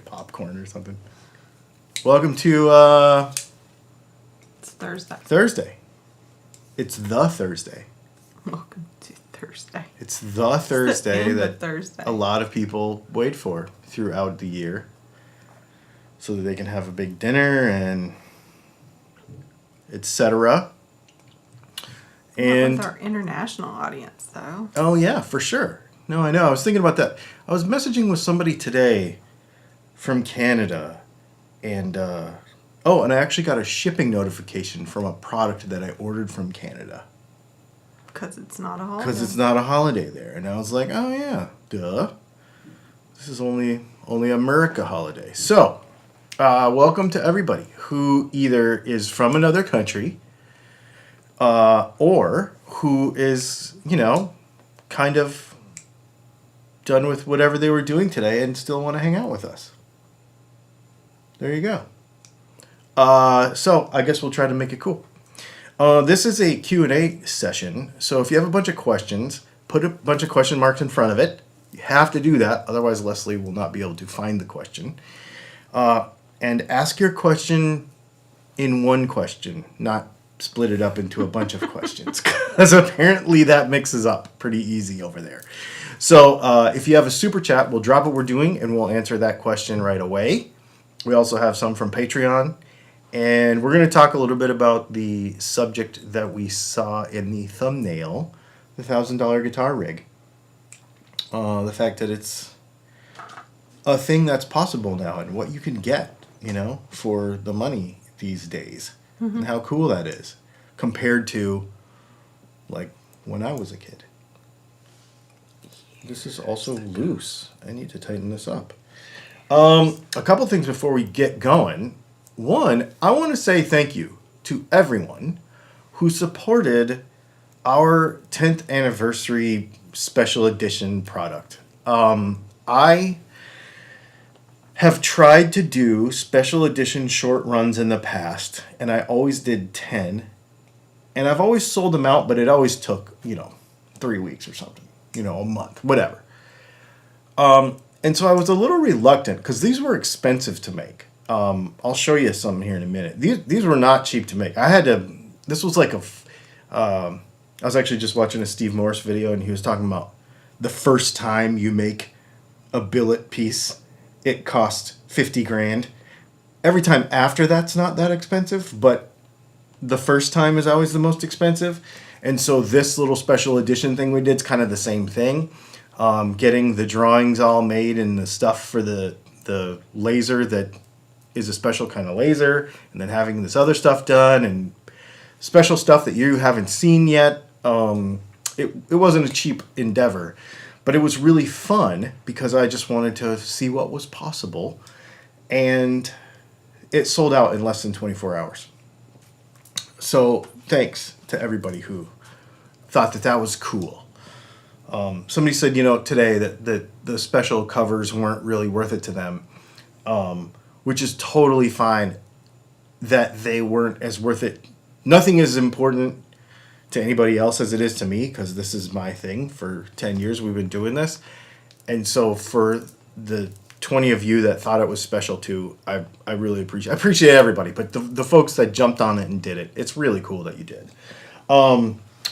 popcorn or something. Welcome to It's Thursday. Thursday. It's the Thursday. Welcome to Thursday. It's the Thursday that Thursday. a lot of people wait for throughout the year so that they can have a big dinner and etc. And with our international audience, though. Oh, yeah, for sure. No, I know. I was thinking about that. I was messaging with somebody today from Canada, and and I actually got a shipping notification from a product that I ordered from Canada. Because it's not a holiday. Because it's not a holiday there. And I was like, oh, yeah, duh. This is only America holiday. So, welcome to everybody who either is from another country or who is, kind of done with whatever they were doing today and still want to hang out with us. There you go. So I guess we'll try to make it cool. This is a Q&A session. So if you have a bunch of questions, put a bunch of question marks in front of it. You have to do that. Otherwise, Leslie will not be able to find the question. And ask your question in one question, not split it up into a bunch of questions. Because apparently that mixes up pretty easy over there. So if you have a super chat, we'll drop what we're doing and we'll answer that question right away. We also have some from Patreon. And we're going to talk a little bit about the subject that we saw in the thumbnail, the $1,000 guitar rig. The fact that it's a thing that's possible now and what you can get, for the money these days. Mm-hmm. And how cool that is compared to, like, when I was a kid. This is also loose. I need to tighten this up. A couple things before we get going. One, I want to say thank you to everyone who supported our 10th anniversary special edition product. I have tried to do special edition short runs in the past, and I always did 10. And I've always sold them out, but it always took, 3 weeks or something, a month, whatever. And so I was a little reluctant because these were expensive to make. I'll show you some here in a minute. These were not cheap to make. This was like I was actually just watching a Steve Morris video, and he was talking about the first time you make a billet piece, it cost $50,000. Every time after that's not that expensive, but the first time is always the most expensive. And so this little special edition thing we did is kind of the same thing. Getting the drawings all made and the stuff for the laser that is a special kind of laser, and then having this other stuff done and special stuff that you haven't seen yet. It wasn't a cheap endeavor, but it was really fun because I just wanted to see what was possible, and it sold out in less than 24 hours. So thanks to everybody who thought that was cool. Somebody said, today that the special covers weren't really worth it to them, which is totally fine that they weren't as worth it. Nothing is important to anybody else as it is to me, because this is my thing. For 10 years we've been doing this. And so for the 20 of you that thought it was special too, I really appreciate everybody. But the folks that jumped on it and did it, it's really cool that you did.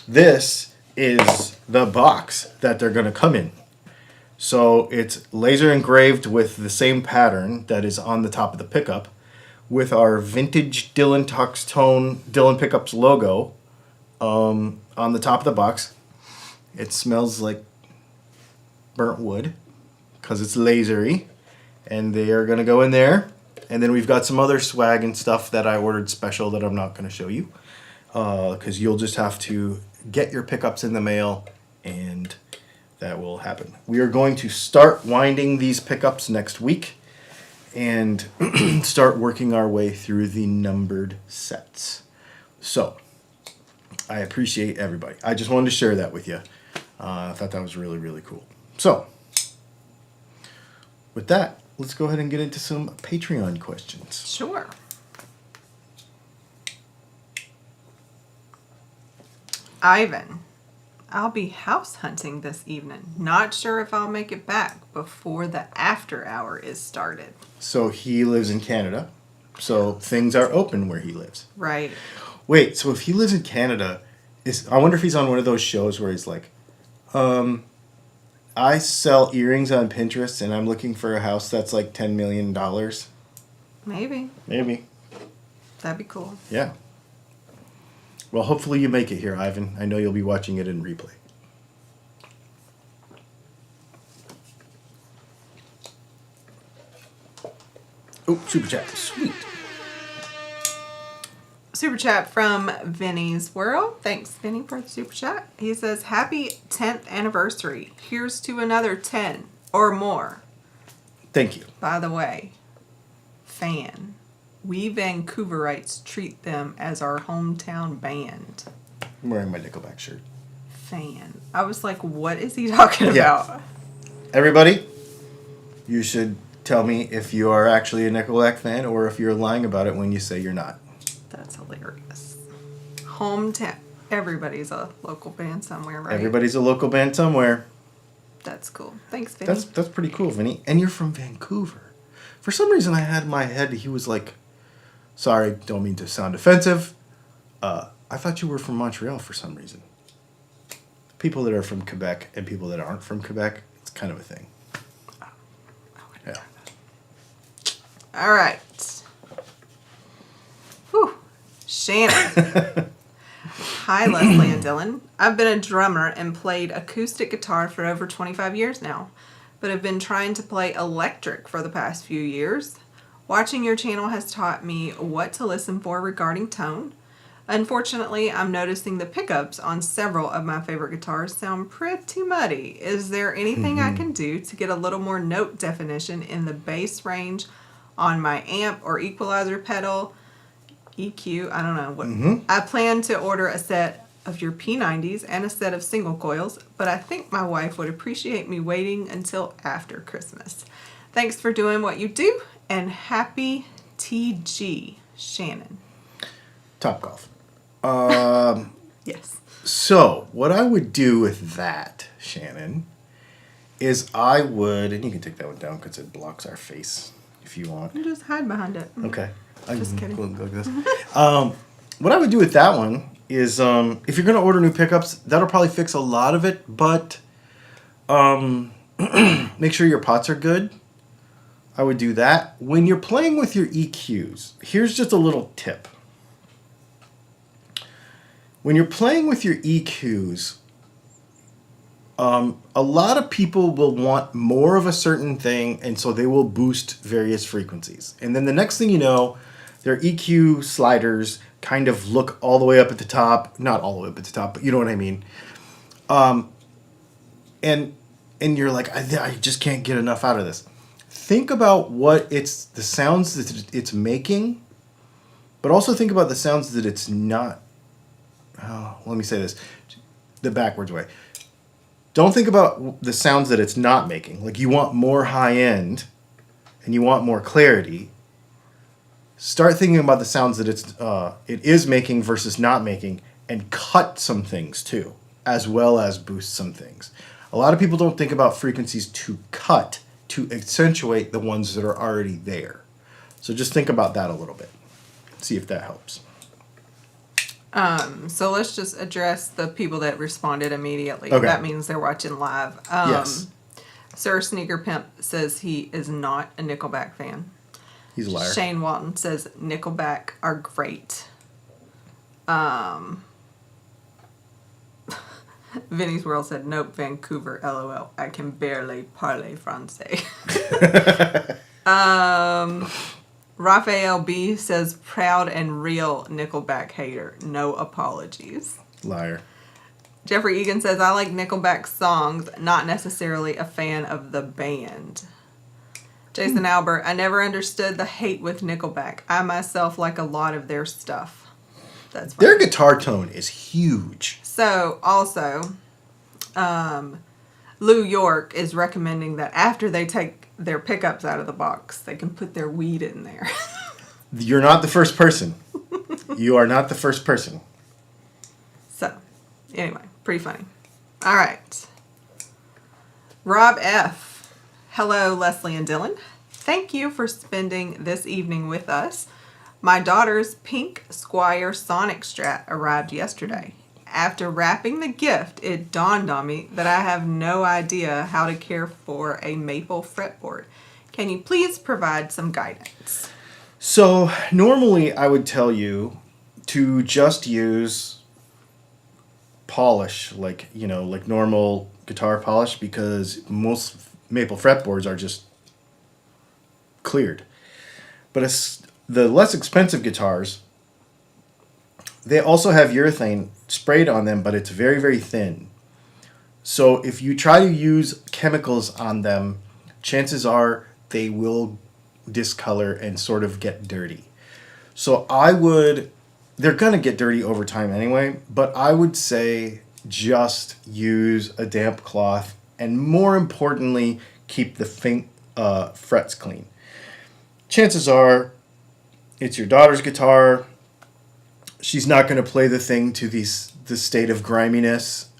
This is the box that they're going to come in. So it's laser engraved with the same pattern that is on the top of the pickup, with our vintage Dylan Talks Tone Dylan Pickups logo on the top of the box. It smells like burnt wood because it's lasery, and they are going to go in there. And then we've got some other swag and stuff that I ordered special that I'm not going to show you, because you'll just have to get your pickups in the mail, and that will happen. We are going to start winding these pickups next week and start working our way through the numbered sets. So I appreciate everybody. I just wanted to share that with you. I thought that was really, really cool. So with that, let's go ahead and get into some Patreon questions. Sure. Ivan I'll be house hunting this evening. Not sure if I'll make it back before the after hour is started. So he lives in Canada. So things are open where he lives. Right. Wait, so if he lives in Canada, I wonder if he's on one of those shows where he's like, I sell earrings on Pinterest and I'm looking for a house that's like $10 million. Maybe. Maybe. That'd be cool. Yeah. Well, hopefully you make it here, Ivan. I know you'll be watching it in replay. Oh, super chat. Sweet. Super chat from Vinny's World. Thanks, Vinny, for the super chat. He says, happy 10th anniversary. Here's to another 10 or more. Thank you. By the way, fan. We Vancouverites treat them as our hometown band. I'm wearing my Nickelback shirt. Fan. I was like, what is he talking about? Everybody, you should tell me if you are actually a Nickelback fan or if you're lying about it when you say you're not. That's hilarious. Hometown. Everybody's a local band somewhere, right? Everybody's a local band somewhere. That's cool. Thanks, Vinny. That's pretty cool, Vinny. And you're from Vancouver. For some reason, I had in my head he was like, sorry, don't mean to sound offensive. I thought you were from Montreal for some reason. People that are from Quebec and people that aren't from Quebec, it's kind of a thing. Yeah. All right. Whew. Shannon. Hi, Leslie and Dylan. I've been a drummer and played acoustic guitar for over 25 years now, but have been trying to play electric for the past few years. Watching your channel has taught me what to listen for regarding tone. Unfortunately, I'm noticing the pickups on several of my favorite guitars sound pretty muddy. Is there anything I can do to get a little more note definition in the bass range on my amp or equalizer pedal? EQ, I don't know what. I plan to order a set of your P90s and a set of single coils, but I think my wife would appreciate me waiting until after Christmas. Thanks for doing what you do, and happy TG, Shannon. Topgolf. Yes. So, what I would do with that, Shannon, is I would, and you can take that one down because it blocks our face if you want. You just hide behind it. Okay. Just kidding. Go like this. What I would do with that one is, if you're going to order new pickups, that'll probably fix a lot of it, but make sure your pots are good. I would do that. When you're playing with your EQs, here's just a little tip. When you're playing with your EQs, a lot of people will want more of a certain thing, and so they will boost various frequencies. And then the next thing you know, their EQ sliders kind of look all the way up at the top. Not all the way up at the top, but you know what I mean. And you're like, I just can't get enough out of this. Think about what the sounds that it's making, but also think about the sounds that it's not. Oh, let me say this the backwards way. Don't think about the sounds that it's not making. Like, you want more high end and you want more clarity. Start thinking about the sounds that it is making versus not making, and cut some things too, as well as boost some things. A lot of people don't think about frequencies to cut, to accentuate the ones that are already there. So just think about that a little bit. See if that helps. So let's just address the people that responded immediately. Okay. That means they're watching live. Yes. Sir Sneaker Pimp says he is not a Nickelback fan. He's a liar. Shane Walton says Nickelback are great. Vinny's World said, nope, Vancouver, LOL. I can barely parler français. Raphael B says, proud and real Nickelback hater. No apologies. Liar. Jeffrey Egan says, I like Nickelback songs, not necessarily a fan of the band. Jason Albert, I never understood the hate with Nickelback. I myself like a lot of their stuff. That's funny. Their guitar tone is huge. So, also, Lou York is recommending that after they take their pickups out of the box, they can put their weed in there. You're not the first person. You are not the first person. So, anyway, pretty funny. All right. Rob F. Hello, Leslie and Dylan. Thank you for spending this evening with us. My daughter's pink Squire Sonic Strat arrived yesterday. After wrapping the gift, it dawned on me that I have no idea how to care for a maple fretboard. Can you please provide some guidance? So normally I would tell you to just use polish, like normal guitar polish, because most maple fretboards are just cleared. But the less expensive guitars, they also have urethane sprayed on them, but it's very, very thin. So if you try to use chemicals on them, chances are they will discolor and sort of get dirty. So they're going to get dirty over time anyway, but I would say just use a damp cloth, and more importantly, keep the frets clean. Chances are it's your daughter's guitar. She's not going to play the thing to the state of griminess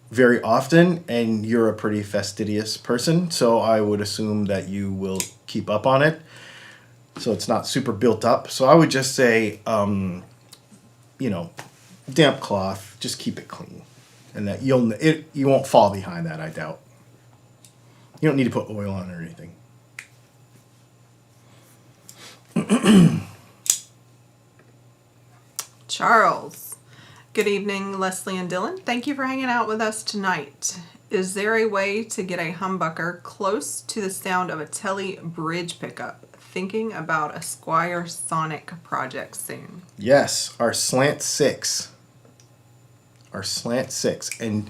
very often, and you're a pretty fastidious person, so I would assume that you will keep up on it, so it's not super built up. So I would just say, damp cloth, just keep it clean, and that you won't fall behind that, I doubt. You don't need to put oil on it or anything. Charles. Good evening, Leslie and Dylan. Thank you for hanging out with us tonight. Is there a way to get a humbucker close to the sound of a Tele bridge pickup? Thinking about a Squire Sonic project soon. Yes, our Slant 6. And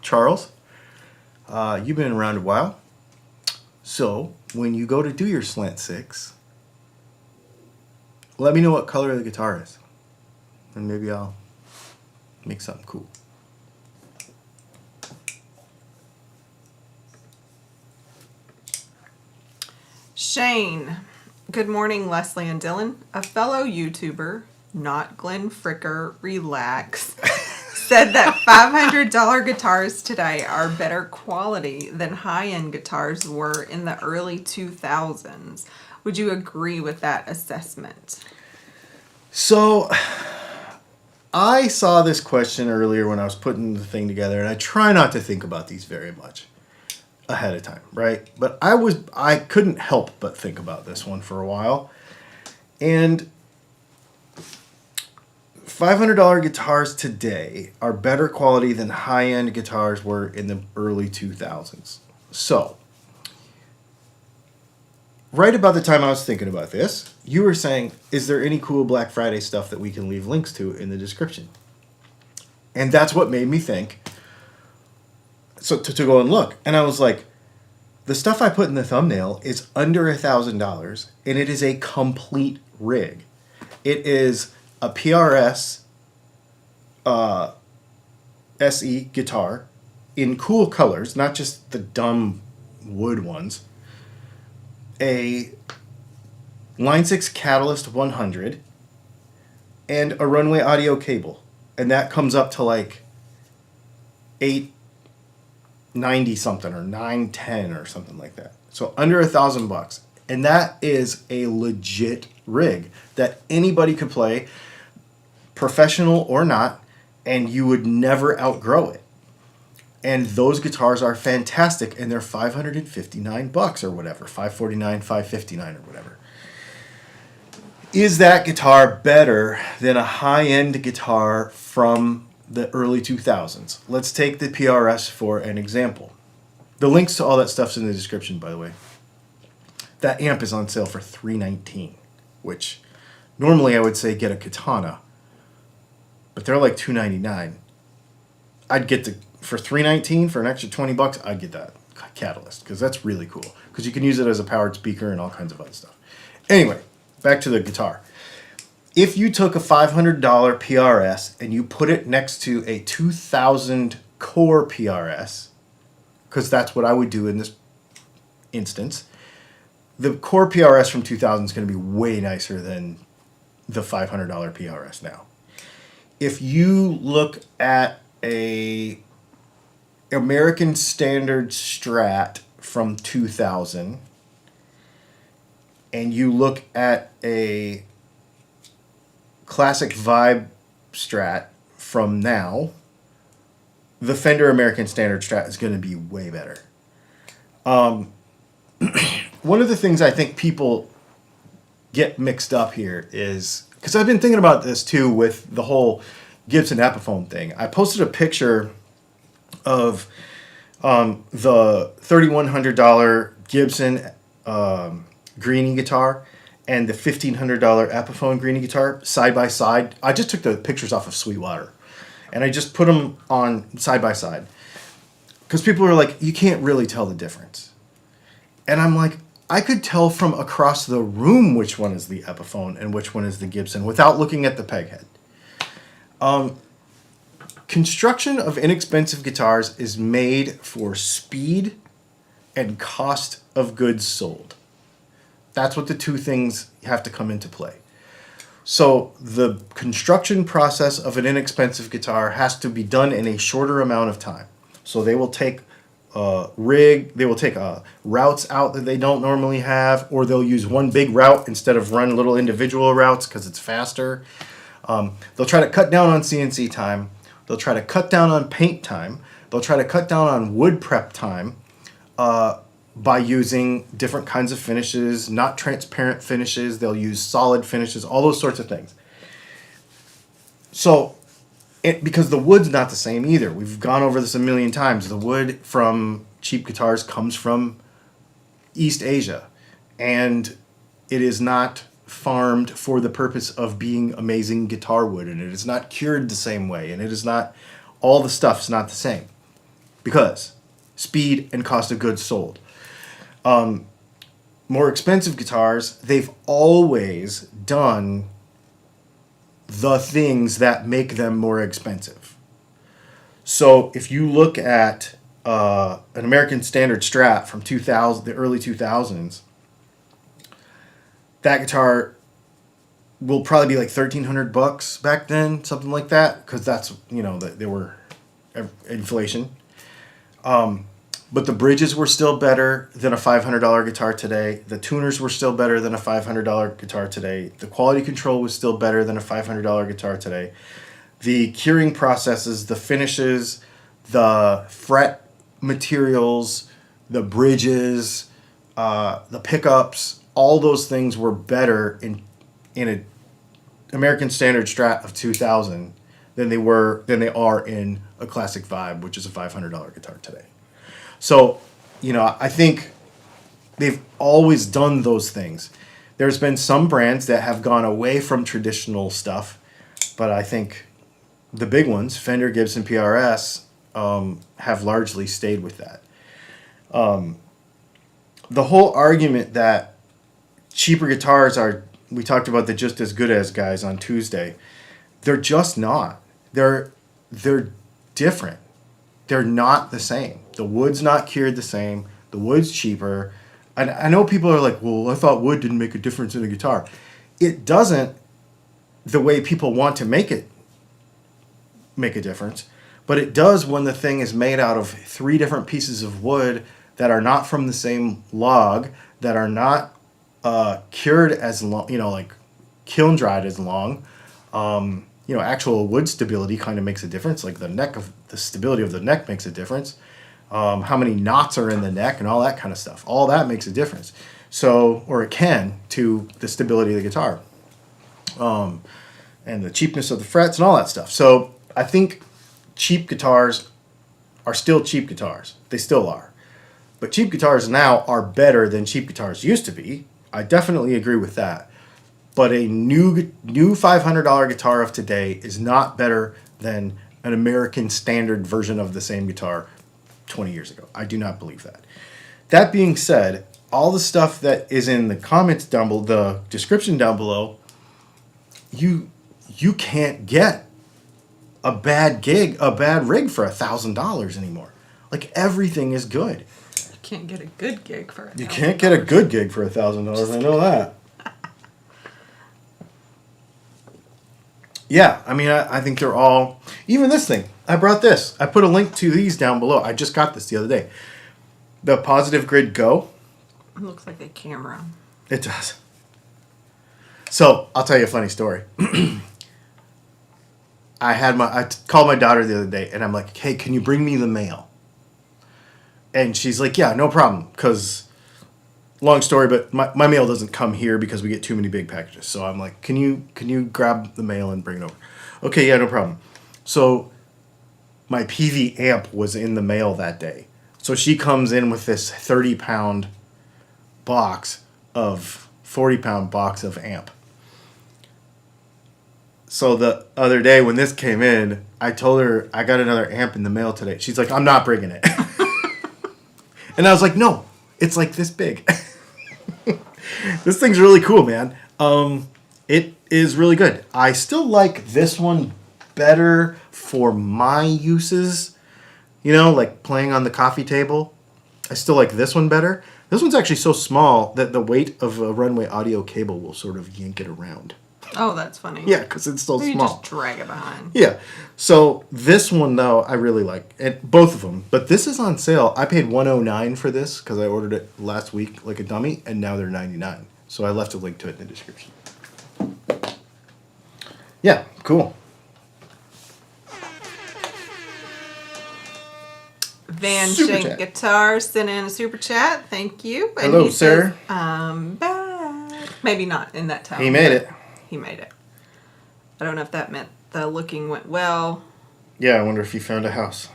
Charles, you've been around a while. So when you go to do your Slant 6, let me know what color the guitar is, and maybe I'll make something cool. Shane. Good morning, Leslie and Dylan. A fellow YouTuber, not Glenn Fricker, relax, said that $500 guitars today are better quality than high-end guitars were in the early 2000s. Would you agree with that assessment? So I saw this question earlier when I was putting the thing together, and I try not to think about these very much ahead of time, right? But I couldn't help but think about this one for a while. And $500 guitars today are better quality than high-end guitars were in the early 2000s. So right about the time I was thinking about this, you were saying, is there any cool Black Friday stuff that we can leave links to in the description? And that's what made me think to go and look. And I was like, the stuff I put in the thumbnail is under $1,000, and it is a complete rig. It is a PRS SE guitar in cool colors, not just the dumb wood ones. A Line 6 Catalyst 100, and a Runway audio cable. And that comes up to like $890 something or $910 or something like that. So under $1,000. And that is a legit rig that anybody could play, professional or not, and you would never outgrow it. And those guitars are fantastic, and they're $559 or whatever, $549, $559 or whatever. Is that guitar better than a high-end guitar from the early 2000s? Let's take the PRS for an example. The links to all that stuff's in the description, by the way. That amp is on sale for $319, which normally I would say get a Katana, but they're like $299. I'd get for $319 for an extra $20, I'd get that Catalyst, because that's really cool, because you can use it as a powered speaker and all kinds of other stuff. Anyway, back to the guitar. If you took a $500 PRS and you put it next to a 2000 core PRS, because that's what I would do in this instance, the core PRS from 2000 is going to be way nicer than the $500 PRS now. If you look at a American Standard Strat from 2000 and you look at a classic Vibe Strat from now, the Fender American Standard Strat is going to be way better. One of the things I think people get mixed up here is, because I've been thinking about this too with the whole Gibson Epiphone thing. I posted a picture of the $3,100 Gibson Greenie guitar and the $1,500 Epiphone Greenie guitar side by side. I just took the pictures off of Sweetwater and I just put them on side by side because people are like, you can't really tell the difference. And I'm like, I could tell from across the room which one is the Epiphone and which one is the Gibson without looking at the peg head. Construction of inexpensive guitars is made for speed and cost of goods sold. That's what the two things have to come into play. So the construction process of an inexpensive guitar has to be done in a shorter amount of time. So they will take routes out that they don't normally have, or they'll use one big route instead of run little individual routes because it's faster. They'll try to cut down on CNC time. They'll try to cut down on paint time. They'll try to cut down on wood prep time by using different kinds of finishes, not transparent finishes. They'll use solid finishes, all those sorts of things. So, because the wood's not the same either. We've gone over this a million times. The wood from cheap guitars comes from East Asia, and it is not farmed for the purpose of being amazing guitar wood, and it is not cured the same way, and it is not, all the stuff's not the same because speed and cost of goods sold. More expensive guitars, they've always done the things that make them more expensive. So if you look at an American Standard Strat from 2000, the early 2000s, that guitar will probably be like $1,300 back then, something like that, because that's, there were inflation. But the bridges were still better than a $500 guitar today. The tuners were still better than a $500 guitar today. The quality control was still better than a $500 guitar today. The curing processes, the finishes, the fret materials, the bridges, the pickups, all those things were better in an American Standard Strat of 2000 than they are in a classic Vibe, which is a $500 guitar today. So, I think they've always done those things. There's been some brands that have gone away from traditional stuff, but I think the big ones, Fender, Gibson, PRS, have largely stayed with that. The whole argument that cheaper guitars are, we talked about the just as good as guys on Tuesday, they're just not. They're different. They're not the same. The wood's not cured the same. The wood's cheaper. And I know people are like, well, I thought wood didn't make a difference in a guitar. It doesn't the way people want to make it make a difference. But it does when the thing is made out of 3 different pieces of wood that are not from the same log, that are not cured as long, like kiln dried as long. Actual wood stability kind of makes a difference. Like the stability of the neck makes a difference. How many knots are in the neck and all that kind of stuff. All that makes a difference. So, or it can, to the stability of the guitar. And the cheapness of the frets and all that stuff. So I think cheap guitars are still cheap guitars. They still are. But cheap guitars now are better than cheap guitars used to be. I definitely agree with that. But a new $500 guitar of today is not better than an American Standard version of the same guitar 20 years ago. I do not believe that. That being said, all the stuff that is in the comments down below, the description down below, you can't get a bad rig for $1,000 anymore. Like, everything is good. You can't get a good gig for $1,000. You can't get a good gig for $1,000. I know that. Yeah, I mean, I think they're all... Even this thing. I brought this. I put a link to these down below. I just got this the other day. The Positive Grid Go. It looks like a camera. It does. So, I'll tell you a funny story. I called my daughter the other day, and I'm like, hey, can you bring me the mail? And she's like, yeah, no problem, because... Long story, but my mail doesn't come here because we get too many big packages. So I'm like, can you grab the mail and bring it over? Okay, yeah, no problem. So my PV amp was in the mail that day. So she comes in with this 30-pound box of 40-pound box of amp. So the other day when this came in, I told her I got another amp in the mail today. She's like, I'm not bringing it. And I was like, no, it's like this big. This thing's really cool, man. It is really good. I still like this one better for my uses. You know, like playing on the coffee table. I still like this one better. This one's actually so small that the weight of a runway audio cable will sort of yank it around. Oh, that's funny. Yeah, because it's so Maybe small. just drag it behind. Yeah. So this one, though, I really like. And both of them. But this is on sale. I paid $109 for this because I ordered it last week like a dummy, and now they're $99. So I left a link to it in the description. Yeah, cool. Van Super Shank chat. Guitar sent in a super chat. Thank you. And Hello, he sir. Says, back. Maybe not in that time. He made it. He made it. I don't know if that meant the looking went well. Yeah, I wonder if you found a house.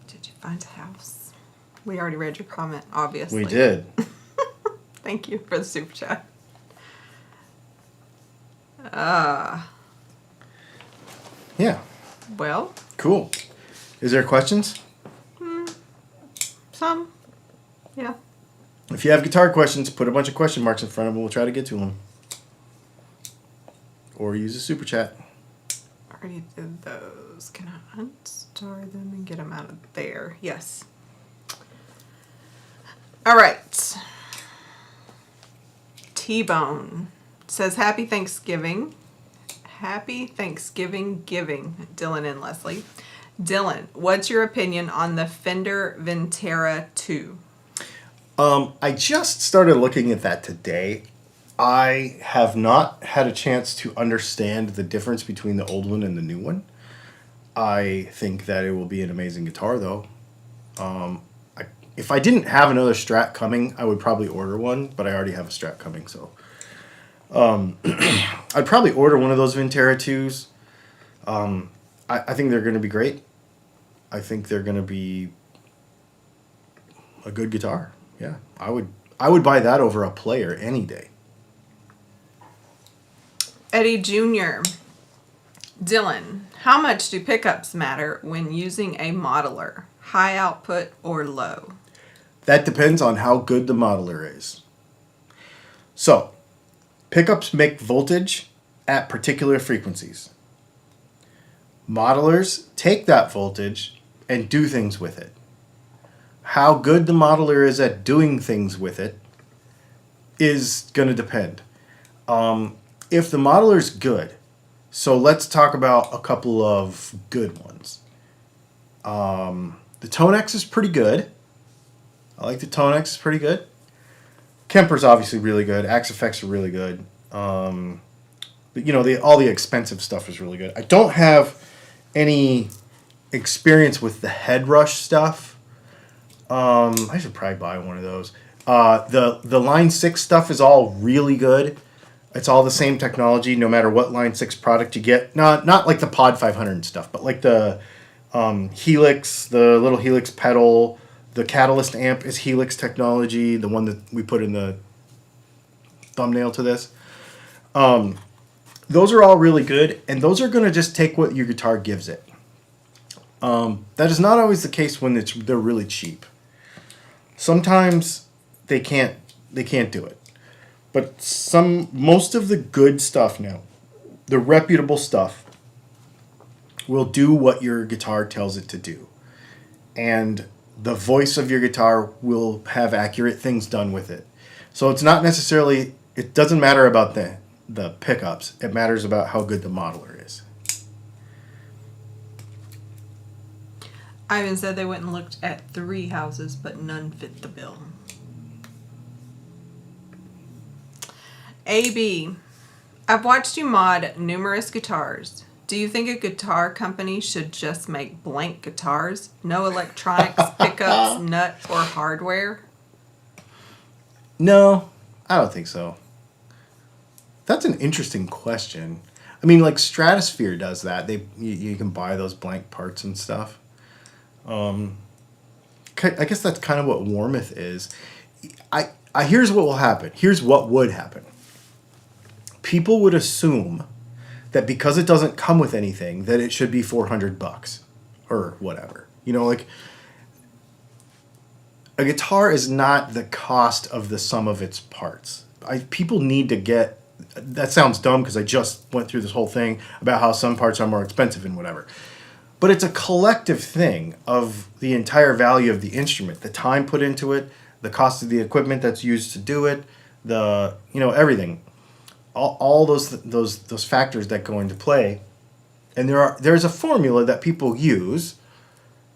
Did you find a house? We already read your comment, obviously. We did. Thank you for the super chat. Yeah. Well, Cool. Is there questions? some. Yeah. If you have guitar questions, put a bunch of question marks in front of them. We'll try to get to them. Or use a super chat. Already did those. Can I unstar them and get them out of there? Yes. All right. T-Bone says, Happy Thanksgiving. Happy Thanksgiving giving, Dylan and Leslie. Dylan, what's your opinion on the Fender Ventera 2? I just started looking at that today. I have not had a chance to understand the difference between the old one and the new one. I think that it will be an amazing guitar, though. If I didn't have another Strat coming, I would probably order one, but I already have a Strat coming, so... I'd probably order one of those Ventera 2s. I think they're going to be great. I think they're going to be a good guitar. Yeah, I would buy that over a player any day. Eddie Jr. Dylan, how much do pickups matter when using a modeler? High output or low? That depends on how good the modeler is. So, pickups make voltage at particular frequencies. Modelers take that voltage and do things with it. How good the modeler is at doing things with it is going to depend. If the modeler's good, so let's talk about a couple of good ones. The Tonex is pretty good. I like the Tonex, it's pretty good. Kemper's obviously really good. Axe Effects are really good. But, you know, all the expensive stuff is really good. I don't have any experience with the Head Rush stuff. I should probably buy one of those. The Line 6 stuff is all really good. It's all the same technology, no matter what Line 6 product you get. Not like the Pod 500 and stuff, but like the Helix, the little Helix pedal. The Catalyst amp is Helix technology, the one that we put in the thumbnail to this. Those are all really good, and those are going to just take what your guitar gives it. That is not always the case when they're really cheap. Sometimes they can't do it. But most of the good stuff now, the reputable stuff, will do what your guitar tells it to do. And the voice of your guitar will have accurate things done with it. So it's not necessarily, it doesn't matter about the pickups. It matters about how good the modeler is. I even said they went and looked at 3 houses, but none fit the bill. AB. I've watched you mod numerous guitars. Do you think a guitar company should just make blank guitars? No electronics, pickups, nut, or hardware? No, I don't think so. That's an interesting question. I mean, like Stratosphere does that. You can buy those blank parts and stuff. I guess that's kind of what Warmouth is. Here's what will happen. Here's what would happen. People would assume that because it doesn't come with anything, that it should be $400 or whatever. You know, like a guitar is not the cost of the sum of its parts. People need to get. That sounds dumb because I just went through this whole thing about how some parts are more expensive and whatever. But it's a collective thing of the entire value of the instrument, the time put into it, the cost of the equipment that's used to do it, everything. All those factors that go into play. And there's a formula that people use.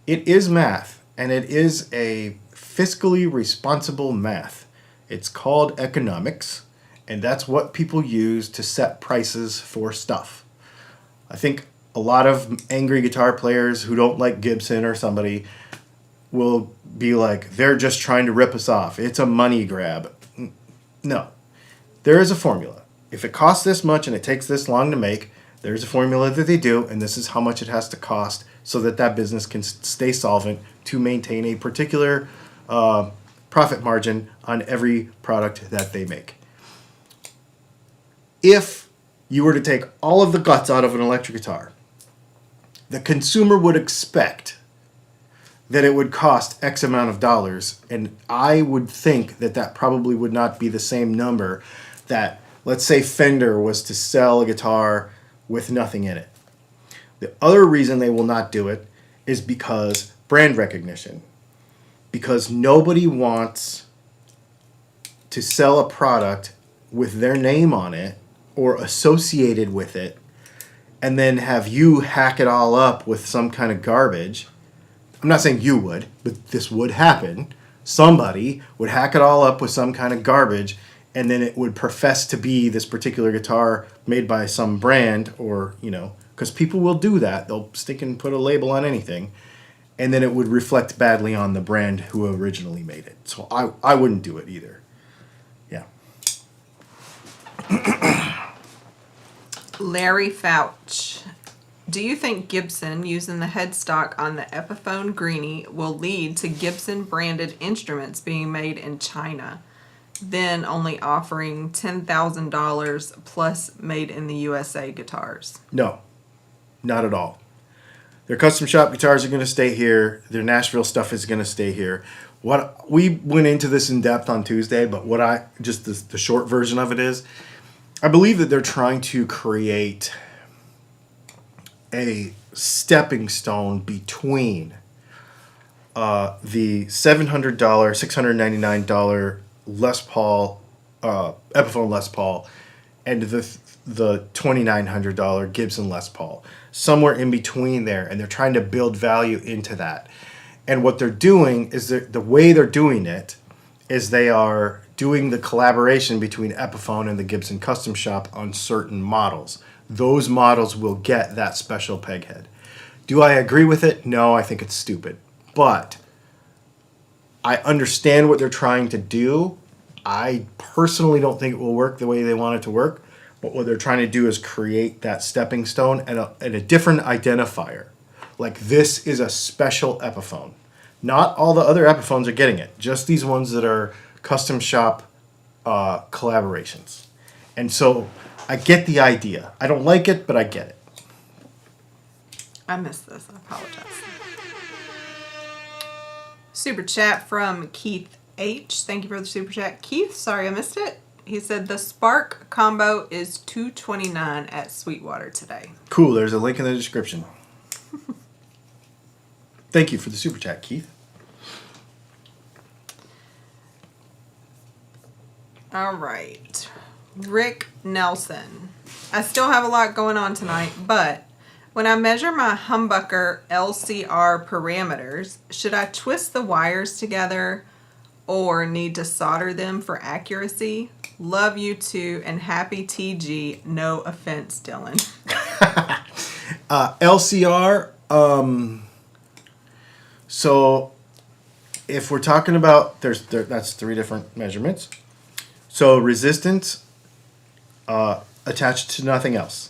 It is math, and it is a fiscally responsible math. It's called economics, and that's what people use to set prices for stuff. I think a lot of angry guitar players who don't like Gibson or somebody will be like, they're just trying to rip us off. It's a money grab. No. There is a formula. If it costs this much and it takes this long to make, there's a formula that they do, and this is how much it has to cost so that business can stay solvent to maintain a particular profit margin on every product that they make. If you were to take all of the guts out of an electric guitar, the consumer would expect that it would cost X amount of dollars, and I would think that probably would not be the same number that, let's say, Fender was to sell a guitar with nothing in it. The other reason they will not do it is because brand recognition. Because nobody wants to sell a product with their name on it or associated with it and then have you hack it all up with some kind of garbage. I'm not saying you would, but this would happen. Somebody would hack it all up with some kind of garbage, and then it would profess to be this particular guitar made by some brand, or, because people will do that. They'll stick and put a label on anything, and then it would reflect badly on the brand who originally made it. So I wouldn't do it either. Yeah. Larry Fouch. Do you think Gibson using the headstock on the Epiphone Greenie will lead to Gibson branded instruments being made in China, then only offering $10,000 plus made in the USA guitars? No, not at all. Their custom shop guitars are going to stay here. Their Nashville stuff is going to stay here. What we went into this in depth on Tuesday, but the short version of it is, I believe that they're trying to create a stepping stone between the $700, $699 Les Paul, Epiphone Les Paul, and the $2,900 Gibson Les Paul. Somewhere in between there, and they're trying to build value into that. And what they're doing is the way they're doing it is they are doing the collaboration between Epiphone and the Gibson Custom Shop on certain models. Those models will get that special peg head. Do I agree with it? No, I think it's stupid. But I understand what they're trying to do. I personally don't think it will work the way they want it to work. But what they're trying to do is create that stepping stone and a different identifier. Like, this is a special Epiphone. Not all the other Epiphones are getting it. Just these ones that are custom shop collaborations. And so I get the idea. I don't like it, but I get it. I missed this. I apologize. Super chat from Keith H. Thank you for the super chat. Keith, sorry I missed it. He said the Spark combo is $229 at Sweetwater today. Cool. There's a link in the description. Thank you for the super chat, Keith. All right. Rick Nelson. I still have a lot going on tonight, but When I measure my humbucker LCR parameters, should I twist the wires together or need to solder them for accuracy? Love you too, and happy TG. No offense, Dylan. LCR, so if we're talking about, that's three different measurements. So resistance attached to nothing else.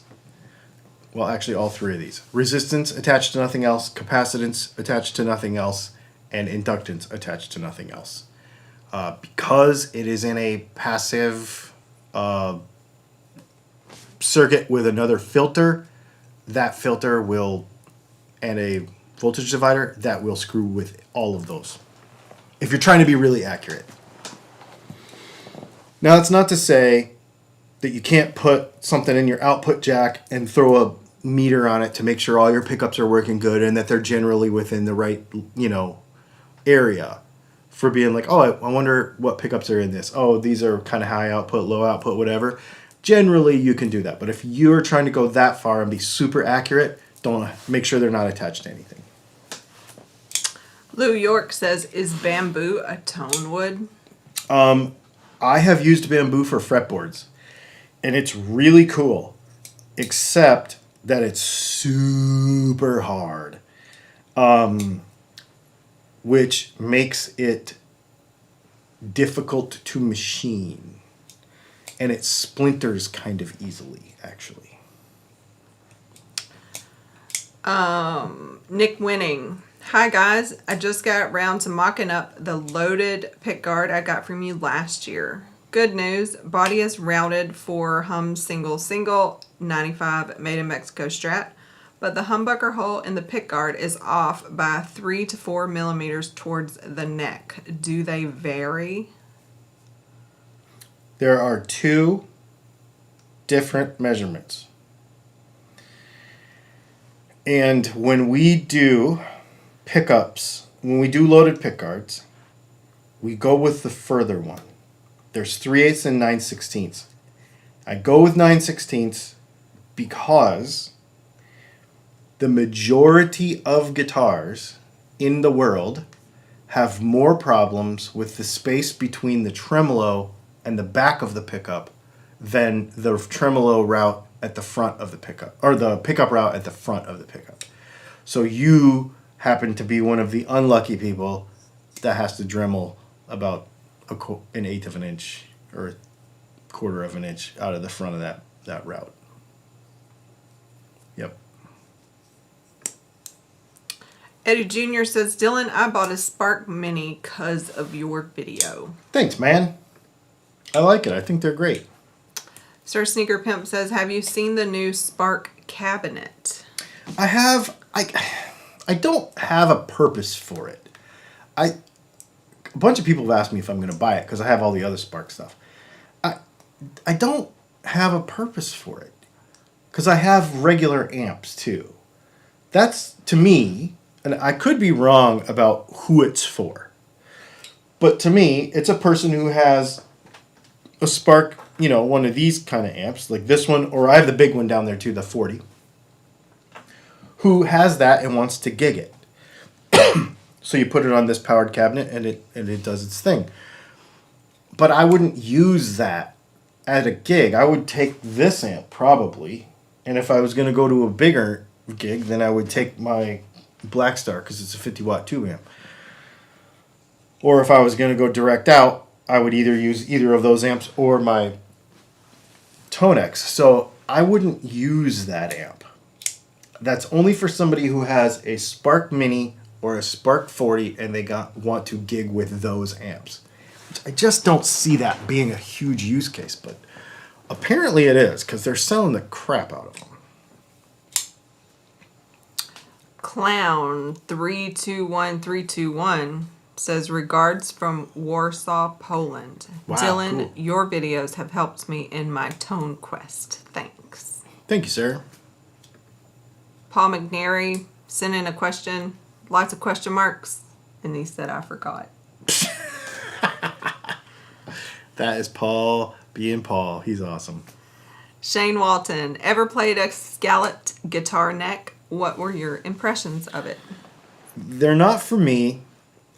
Well, actually, all three of these. Resistance attached to nothing else, capacitance attached to nothing else, and inductance attached to nothing else. Because it is in a passive circuit with another filter, that filter will, and a voltage divider, that will screw with all of those. If you're trying to be really accurate. Now, that's not to say that you can't put something in your output jack and throw a meter on it to make sure all your pickups are working good and that they're generally within the right, area for being like, oh, I wonder what pickups are in this. Oh, these are kind of high output, low output, whatever. Generally, you can do that. But if you're trying to go that far and be super accurate, don't make sure they're not attached to anything. Lou York says, is bamboo a tone wood? I have used bamboo for fretboards, and it's really cool, except that it's super hard, which makes it difficult to machine, and it splinters kind of easily, actually. Nick Winning. Hi guys, I just got around to mocking up the loaded pickguard I got from you last year. Good news, body is routed for hum single 95 made in Mexico Strat, but the humbucker hole in the pickguard is off by 3 to 4 millimeters towards the neck. Do they vary? There are two different measurements. And when we do pickups, when we do loaded pickguards, we go with the further one. There's 3/8 and 9/16. I go with 9/16 because the majority of guitars in the world have more problems with the space between the tremolo and the back of the pickup than the tremolo route at the front of the pickup, or the pickup route at the front of the pickup. So you happen to be one of the unlucky people that has to Dremel about an eighth of an inch or a quarter of an inch out of the front of that route. Yep. Eddie Jr. says, Dylan, I bought a Spark Mini because of your video. Thanks, man. I like it. I think they're great. Sir Sneaker Pimp says, have you seen the new Spark cabinet? I have. I don't have a purpose for it. A bunch of people have asked me if I'm going to buy it because I have all the other Spark stuff. I don't have a purpose for it because I have regular amps too. That's, to me, and I could be wrong about who it's for, but to me, it's a person who has a Spark, one of these kind of amps, like this one, or I have the big one down there too, the 40, who has that and wants to gig it. So you put it on this powered cabinet and it does its thing. But I wouldn't use that at a gig. I would take this amp probably, and if I was going to go to a bigger gig, then I would take my Blackstar because it's a 50 watt tube amp. Or if I was going to go direct out, I would either use either of those amps or my Tonex. So I wouldn't use that amp. That's only for somebody who has a Spark Mini or a Spark 40 and they want to gig with those amps. I just don't see that being a huge use case, but apparently it is because they're selling the crap out of them. Clown 321321 says, regards from Warsaw, Poland. Wow, Dylan, cool. your videos have helped me in my tone quest. Thanks. Thank you, sir. Paul McNary sent in a question, lots of question marks, and he said, I forgot. That is Paul being Paul. He's awesome. Shane Walton, ever played a scalloped guitar neck? What were your impressions of it? They're not for me.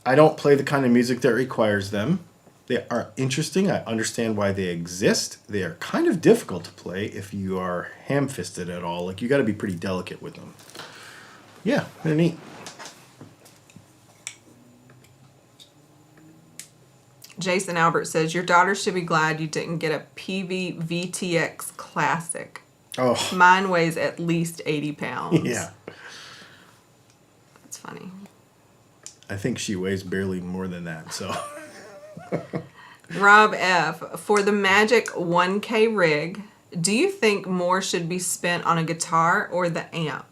I don't play the kind of music that requires them. They are interesting. I understand why they exist. They are kind of difficult to play if you are ham-fisted at all. Like, you got to be pretty delicate with them. Yeah, they're neat. Jason Albert says, your daughter should be glad you didn't get a PV VTX Classic. Oh, Mine weighs at least 80 pounds. yeah. That's funny. I think she weighs barely more than that, so. Rob F., for the Magic 1K rig, do you think more should be spent on a guitar or the amp?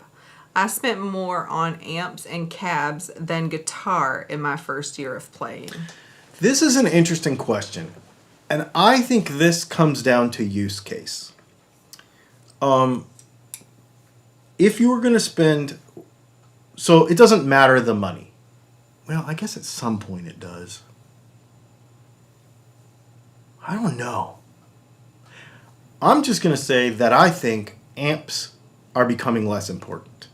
I spent more on amps and cabs than guitar in my first year of playing. This is an interesting question, and I think this comes down to use case. If you were going to spend, so it doesn't matter the money. Well, I guess at some point it does. I don't know. I'm just going to say that I think amps are becoming less important.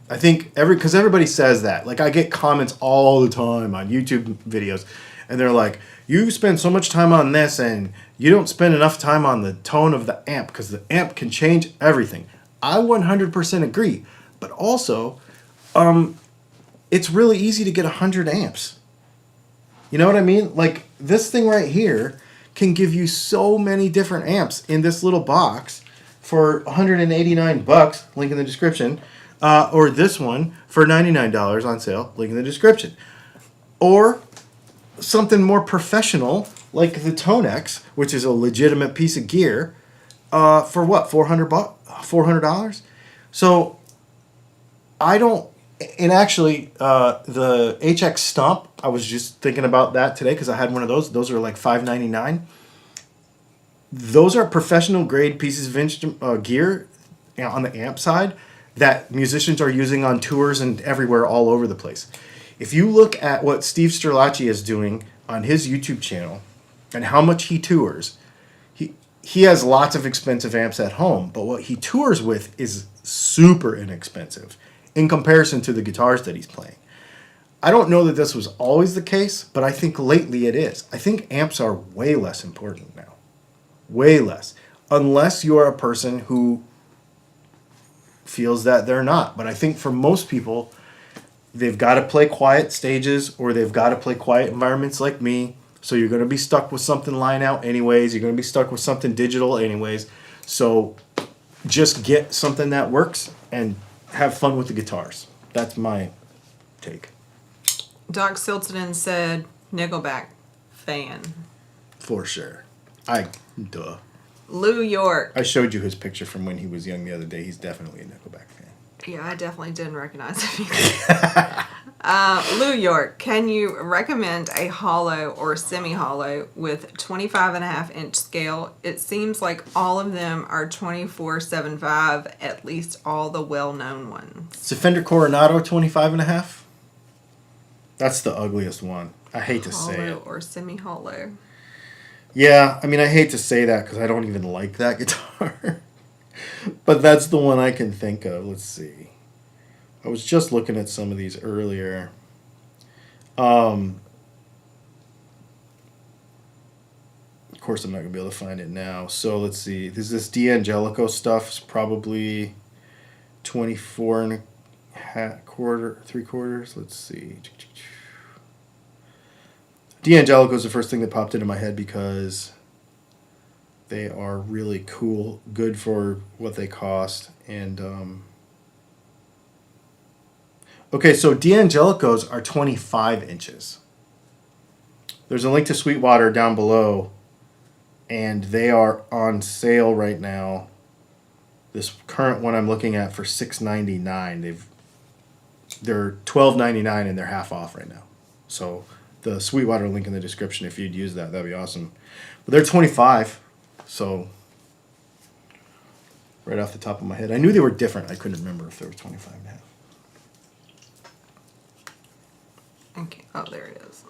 I think because everybody says that. Like, I get comments all the time on YouTube videos, and they're like, you spend so much time on this and you don't spend enough time on the tone of the amp because the amp can change everything. I 100% agree. But also, it's really easy to get 100 amps. You know what I mean? Like, this thing right here can give you so many different amps in this little box for $189, link in the description. Or this one for $99 on sale, link in the description. Or something more professional like the Tonex, which is a legitimate piece of gear, for what, $400? So I don't, and actually the HX Stomp, I was just thinking about that today because I had one of those. Those are like $5.99. Those are professional grade pieces of gear on the amp side that musicians are using on tours and everywhere all over the place. If you look at what Steve Sterlacci is doing on his YouTube channel and how much he tours, he has lots of expensive amps at home, but what he tours with is super inexpensive in comparison to the guitars that he's playing. I don't know that this was always the case, but I think lately it is. I think amps are way less important now. Way less. Unless you are a person who feels that they're not. But I think for most people, they've got to play quiet stages or they've got to play quiet environments like me. So you're going to be stuck with something line out anyways. You're going to be stuck with something digital anyways. So just get something that works and have fun with the guitars. That's my take. Doc Silton said, Nickelback fan. For sure. Duh. Lou York. I showed you his picture from when he was young the other day. He's definitely a Nickelback fan. Yeah, I definitely didn't recognize him. Lou York, can you recommend a hollow or semi-hollow with 25.5-inch scale? It seems like all of them are 24.75, at least all the well-known ones. It's a Fender Coronado 25.5. That's the ugliest one. I hate to say it. Hollow or semi-hollow. Yeah, I mean, I hate to say that because I don't even like that guitar. But that's the one I can think of. Let's see. I was just looking at some of these earlier. Of course, I'm not going to be able to find it now. So let's see. This D'Angelico stuff is probably 24.75, 3/4. Let's see. D'Angelico is the first thing that popped into my head because they are really cool, good for what they cost, and okay, so D'Angelicos are 25 inches. There's a link to Sweetwater down below, and they are on sale right now. This current one I'm looking at for $6.99. They're $12.99 and they're half off right now. So the Sweetwater link in the description, if you'd use that, that'd be awesome. But they're 25, so right off the top of my head, I knew they were different. I couldn't remember if they were 25.5. Okay. Oh, there it is.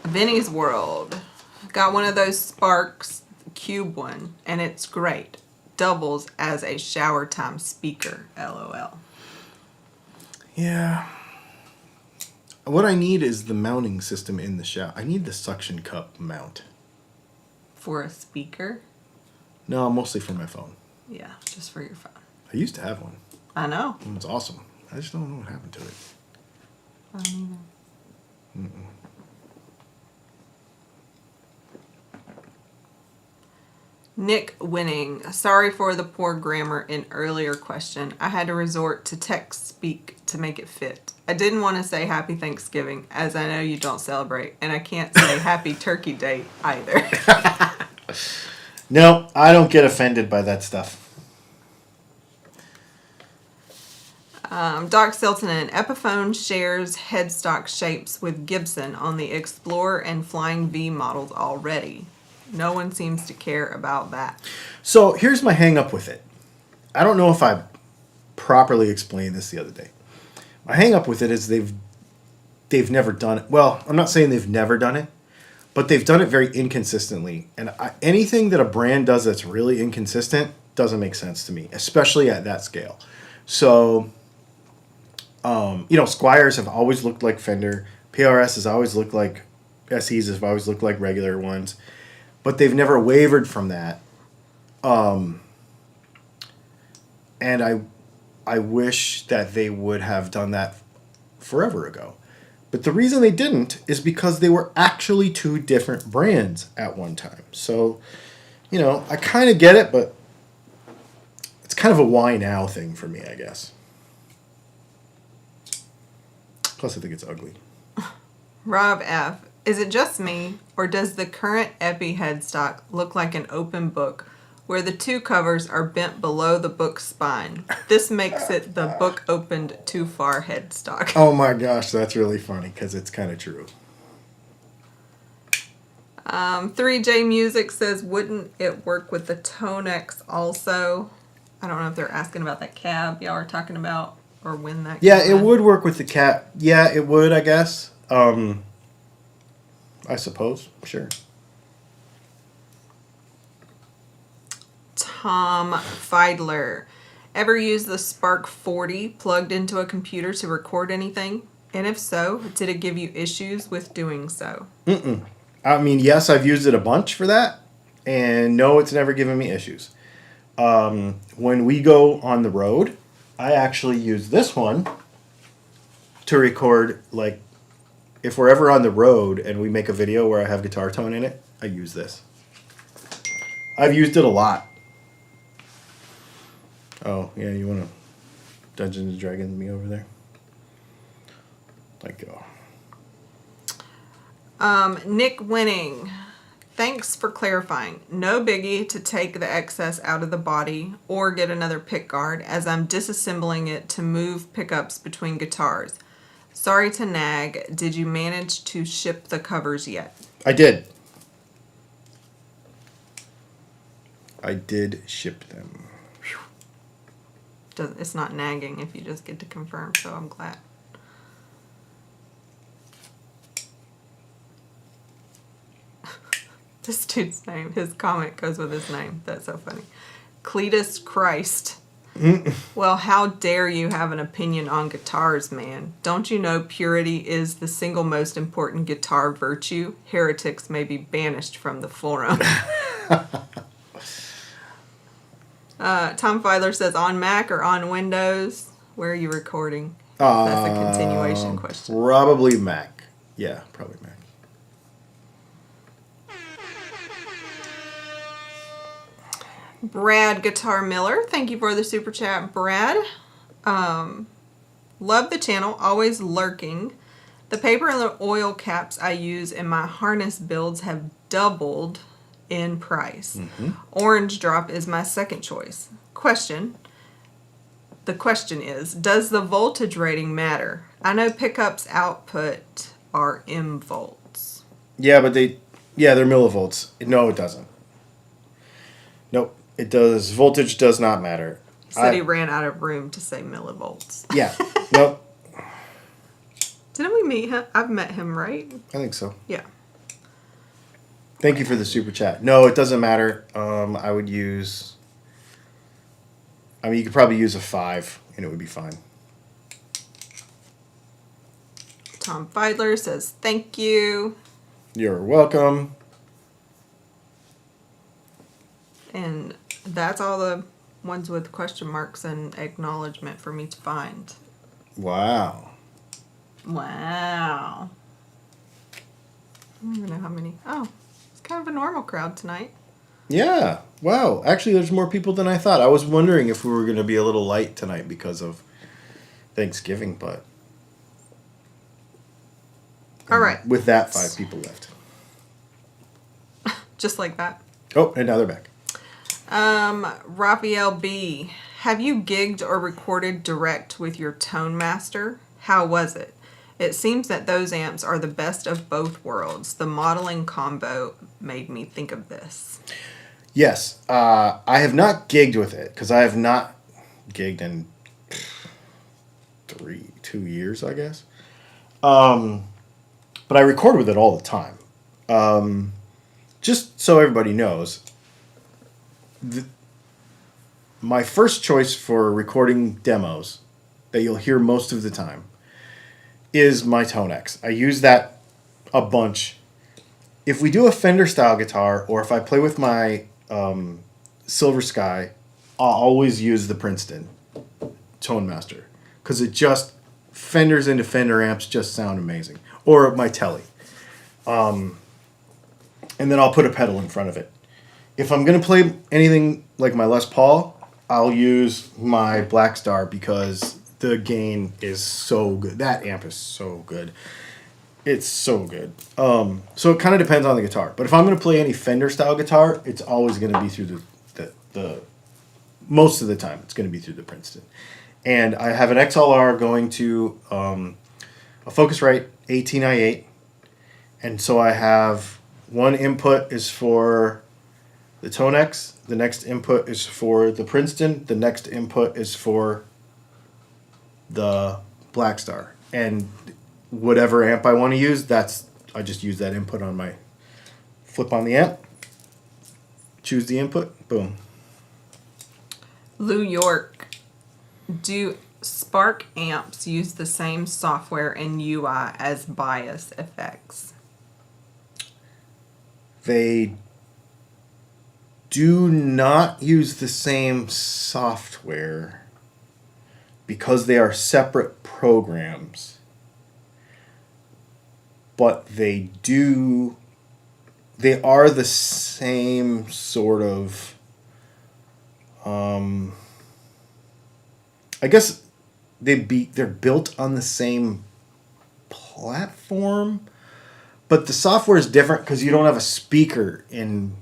Vinny's World. Got one of those Sparks Cube one, and it's great. Doubles as a shower time speaker. LOL. Yeah. What I need is the mounting system in the shower. I need the suction cup mount. For a speaker? No, mostly for my phone. Yeah, just for your phone. I used to have one. I know. It's awesome. I just don't know what happened to it. I don't either. Nick Winning. Sorry for the poor grammar in earlier question. I had to resort to text speak to make it fit. I didn't want to say Happy Thanksgiving, as I know you don't celebrate, and I can't say Happy Turkey Day either. No, I don't get offended by that stuff. Doc Siltonen. Epiphone shares headstock shapes with Gibson on the Explorer and Flying V models already. No one seems to care about that. So here's my hang up with it. I don't know if I properly explained this the other day. My hang up with it is they've never done it. Well, I'm not saying they've never done it, but they've done it very inconsistently. And anything that a brand does that's really inconsistent doesn't make sense to me, especially at that scale. So, Squires have always looked like Fender. PRS has always looked like SEs have always looked like regular ones. But they've never wavered from that. And I wish that they would have done that forever ago. But the reason they didn't is because they were actually two different brands at one time. So, I kind of get it, but it's kind of a why now thing for me, I guess. Plus, I think it's ugly. Rob F. Is it just me, or does the current Epi headstock look like an open book where the two covers are bent below the book spine? This makes it the book opened too far headstock. Oh my gosh, that's really funny because it's kind of true. 3J Music says, wouldn't it work with the Tonex also? I don't know if they're asking about that cab y'all are talking about, or when that Yeah, came it would work with the cat. Yeah, it would, I guess. I suppose. Sure. Tom Feidler. Ever use the Spark 40 plugged into a computer to record anything? And if so, did it give you issues with doing so? I mean, yes, I've used it a bunch for that. And no, it's never given me issues. When we go on the road, I actually use this one to record, like, if we're ever on the road and we make a video where I have guitar tone in it, I use this. I've used it a lot. Oh, yeah, you want to Dungeons and Dragons me over there? Let go. Nick Winning. Thanks for clarifying. No biggie to take the excess out of the body or get another pick guard, as I'm disassembling it to move pickups between guitars. Sorry to nag. Did you manage to ship the covers yet? I did. I did ship them. It's not nagging if you just get to confirm, so I'm glad. This dude's name, his comment goes with his name. That's so funny. Cletus Christ. Well, how dare you have an opinion on guitars, man? Don't you know purity is the single most important guitar virtue? Heretics may be banished from the forum. Tom Filer says, on Mac or on Windows? Where are you recording? That's a continuation question. Probably Mac. Yeah, probably Mac. Brad Guitar Miller, thank you for the super chat, Brad. Love the channel, always lurking. The paper and the oil caps I use in my harness builds have doubled in price. Orange Drop is my second choice. The question is, does the voltage rating matter? I know pickups output are M volts. Yeah, but they're millivolts. No, it doesn't. Nope, it does. Voltage does not matter. He said he ran out of room to say millivolts. Yeah, nope. Didn't we meet him? I've met him, right? I think so. Yeah. Thank you for the super chat. No, it doesn't matter. I would use... I mean, you could probably use a 5, and it would be fine. Tom Feidler says, thank you. You're welcome. And that's all the ones with question marks and acknowledgement for me to find. Wow. Wow. I don't even know how many. Oh, it's kind of a normal crowd tonight. Yeah. Wow. Actually, there's more people than I thought. I was wondering if we were going to be a little light tonight because of Thanksgiving, but... All right. With that, 5 people left. Just like that. Oh, and now they're back. Raphael B. Have you gigged or recorded direct with your Tone Master? How was it? It seems that those amps are the best of both worlds. The modeling combo made me think of this. Yes. I have not gigged with it because I have not gigged in 2 years, I guess. But I record with it all the time. Just so everybody knows, my first choice for recording demos that you'll hear most of the time is my Tone X. I use that a bunch. If we do a Fender style guitar, or if I play with my Silver Sky, I'll always use the Princeton Tone Master because it just Fenders into Fender amps just sound amazing. Or my Telly. And then I'll put a pedal in front of it. If I'm going to play anything like my Les Paul, I'll use my Black Star because the gain is so good. That amp is so good. It's so good. So it kind of depends on the guitar. But if I'm going to play any Fender style guitar, it's always going to be through the most of the time, it's going to be through the Princeton. And I have an XLR going to a Focusrite 18i8. And so I have one input is for the Tone X, the next input is for the Princeton, the next input is for the Black Star. And whatever amp I want to use, I just use that input on my flip on the amp, choose the input, boom. Lou York, do Spark amps use the same software and UI as bias effects? They do not use the same software because they are separate programs. But they are the same sort of, I guess they're built on the same platform, but the software is different because you don't have a speaker in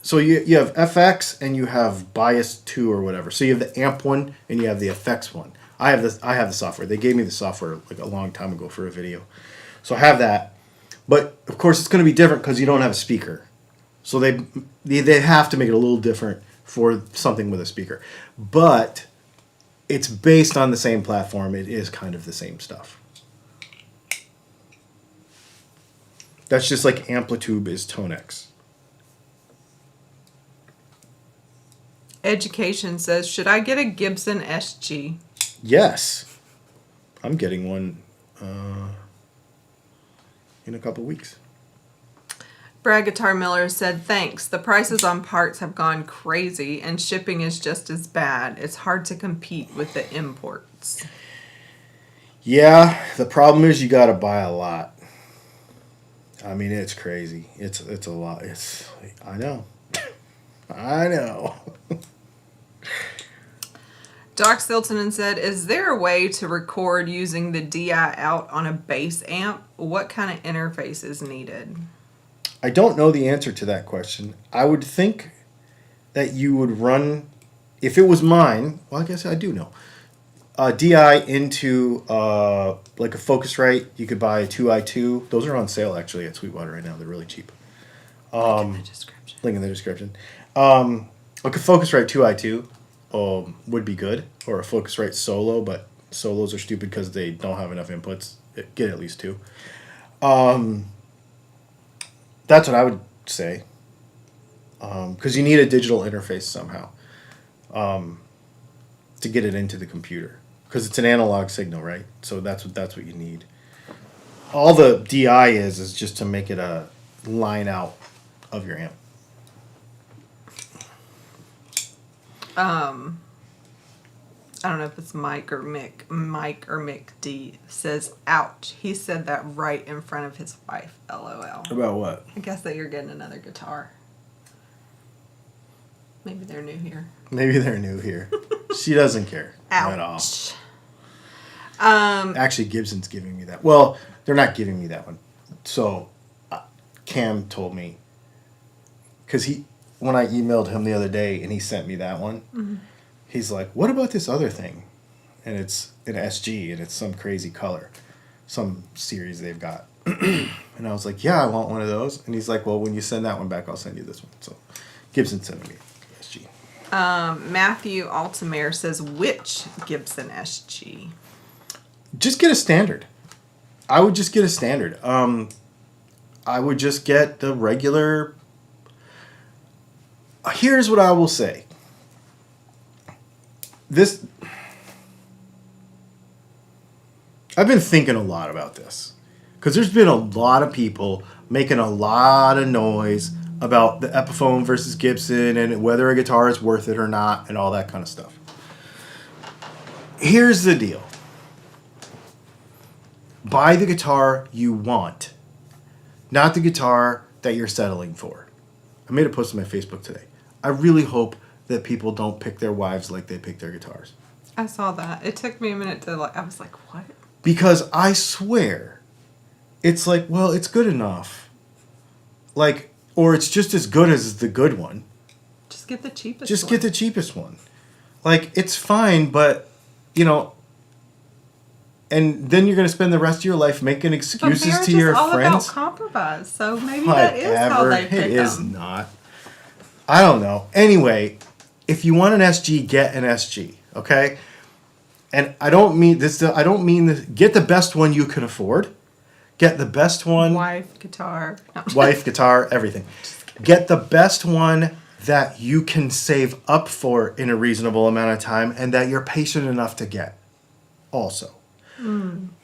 so you have FX and you have Bias 2 or whatever. So you have the amp one and you have the effects one. I have the software. They gave me the software like a long time ago for a video. So I have that. But of course it's going to be different because you don't have a speaker. So they have to make it a little different for something with a speaker. But it's based on the same platform. It is kind of the same stuff. That's just like Amplitude is Tone X. Education says, should I get a Gibson SG? Yes. I'm getting one in a couple weeks. Brad Guitar Miller said, thanks. The prices on parts have gone crazy and shipping is just as bad. It's hard to compete with the imports. Yeah, the problem is you got to buy a lot. I mean, it's crazy. It's a lot. I know. I know. Doc Stilton said, is there a way to record using the DI out on a bass amp? What kind of interface is needed? I don't know the answer to that question. I would think that you would run, if it was mine, well, I guess I do know. DI into like a Focusrite. You could buy a 2i2. Those are on sale actually at Sweetwater right now. They're really cheap. Link in the description. Link in the description. Like a Focusrite 2i2 would be good, or a Focusrite Solo, but Solos are stupid because they don't have enough inputs. Get at least 2. That's what I would say. Because you need a digital interface somehow to get it into the computer. Because it's an analog signal, right? So that's what you need. All the DI is just to make it a line out of your amp. I don't know if it's Mike or Mick D says, ouch. He said that right in front of his wife. LOL. About what? I guess that you're getting another guitar. Maybe they're new here. Maybe they're new here. She doesn't care at all. Ouch. Actually, Gibson's giving me that. Well, they're not giving me that one. So, Cam told me, because when I emailed him the other day and he sent me that one, he's like, "What about this other thing?" And it's an SG and it's some crazy color, some series they've got. And I was like, "Yeah, I want one of those." And he's like, "Well, when you send that one back, I'll send you this one." So, Gibson sent me SG. Matthew Altamere says, which Gibson SG? Just get a standard. I would just get a standard. I would just get the regular. Here's what I will say. I've been thinking a lot about this. Because there's been a lot of people making a lot of noise about the Epiphone versus Gibson and whether a guitar is worth it or not and all that kind of stuff. Here's the deal. Buy the guitar you want, not the guitar that you're settling for. I made a post on my Facebook today. I really hope that people don't pick their wives like they pick their guitars. I saw that. It took me a minute to I was like, what? Because I swear, it's like, well, it's good enough. Like, or it's just as good as the good one. Just get the cheapest Just one. get the cheapest one. Like, it's fine, but, and then you're going to spend the rest of your life making excuses to your all friends. About compromise, so maybe that is how they pick It is them. not. I don't know. Anyway, if you want an SG, get an SG, okay? And I don't mean this. Get the best one you can afford. Get the best one. Wife, guitar. No. Wife, guitar, everything. Get the best one that you can save up for in a reasonable amount of time and that you're patient enough to get also.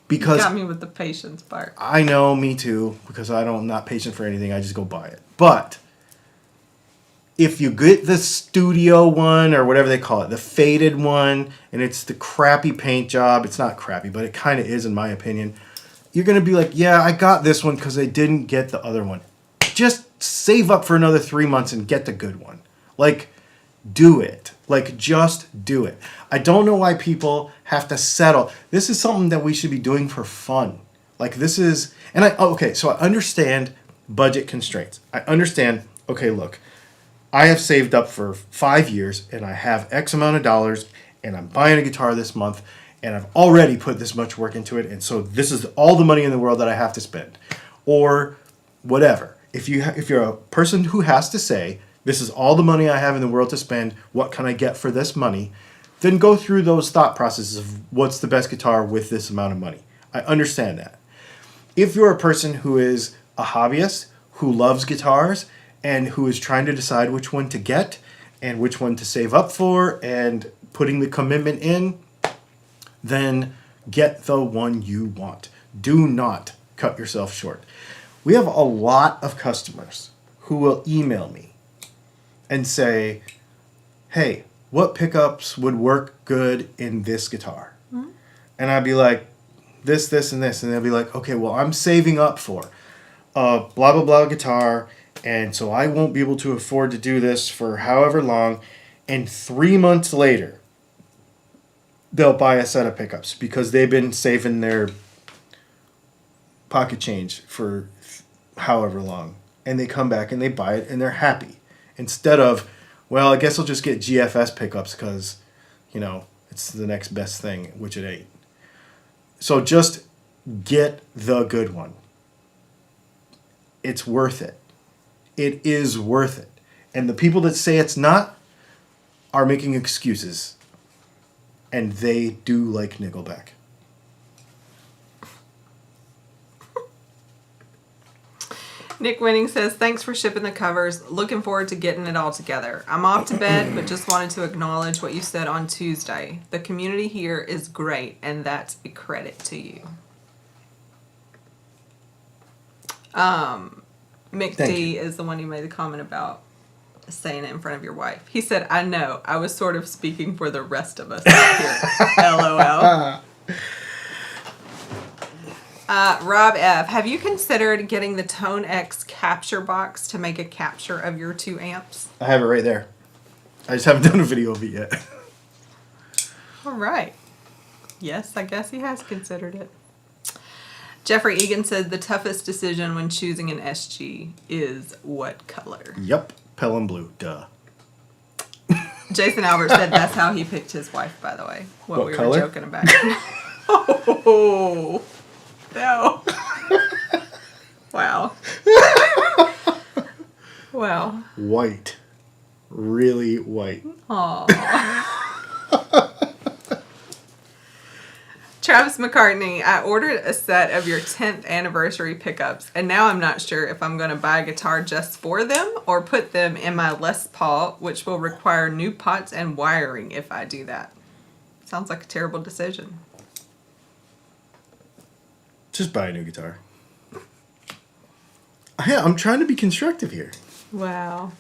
Because You got me with the patience part. I know, me too, because I'm not patient for anything. I just go buy it. But if you get the studio one or whatever they call it, the faded one, and it's the crappy paint job, it's not crappy, but it kind of is in my opinion, you're going to be like, yeah, I got this one because I didn't get the other one. Just save up for another 3 months and get the good one. Like, do it. Like, just do it. I don't know why people have to settle. This is something that we should be doing for fun. Like, this is, so I understand budget constraints. I understand, okay, look, I have saved up for 5 years and I have X amount of dollars and I'm buying a guitar this month and I've already put this much work into it, and so this is all the money in the world that I have to spend, or whatever. If you're a person who has to say, this is all the money I have in the world to spend, what can I get for this money, then go through those thought processes of what's the best guitar with this amount of money. I understand that. If you're a person who is a hobbyist, who loves guitars, and who is trying to decide which one to get, and which one to save up for, and putting the commitment in, then get the one you want. Do not cut yourself short. We have a lot of customers who will email me and say, hey, what pickups would work good in this guitar? Mm-hmm. And I'd be like, this, and this. And they'll be like, okay, well, I'm saving up for a blah, blah, blah guitar, and so I won't be able to afford to do this for however long. And 3 months later, they'll buy a set of pickups because they've been saving their pocket change for however long. And they come back and they buy it and they're happy. Instead of, well, I guess I'll just get GFS pickups because, it's the next best thing, which it ain't. So just get the good one. It's worth it. It is worth it. And the people that say it's not are making excuses. And they do like Nickelback. Nick Winning says, thanks for shipping the covers. Looking forward to getting it all together. I'm off to bed, but just wanted to acknowledge what you said on Tuesday. The community here is great, and that's a credit to you. Mick D is the one who made the comment about saying it in front of your wife. He said, I know. I was sort of speaking for the rest of us out here. LOL. Rob F., have you considered getting the Tone X capture box to make a capture of your 2 amps? I have it right there. I just haven't done a video of it yet. All right. Yes, I guess he has considered it. Jeffrey Egan said the toughest decision when choosing an SG is what color? Yep. Pelham blue. Duh. Jason Albert said that's how he picked his wife, by the way. What we color? were joking about. Oh, no. Wow. Wow. White. Really white. Aww. Travis McCartney, I ordered a set of your 10th anniversary pickups, and now I'm not sure if I'm going to buy a guitar just for them or put them in my Les Paul, which will require new pots and wiring if I do that. Sounds like a terrible decision. Just buy a new guitar. Yeah, I'm trying to be constructive here. Wow.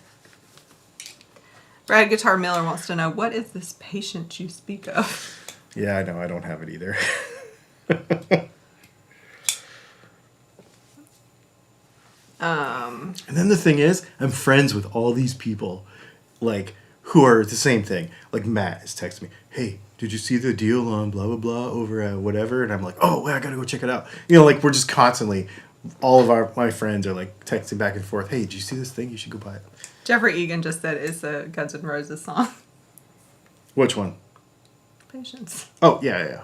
Brad Guitar Miller wants to know, what is this patience you speak of? Yeah, I know. I don't have it either. And then the thing is, I'm friends with all these people, like, who are the same thing. Like, Matt is texting me, hey, did you see the deal on blah, blah, blah over at whatever? And I'm like, oh, wait, I got to go check it out. You know, like, we're just constantly, all of my friends are, like, texting back and forth, hey, did you see this thing? You should go buy it. Jeffrey Egan just said it's a Guns N' Roses song. Which one? Patience. Oh, yeah.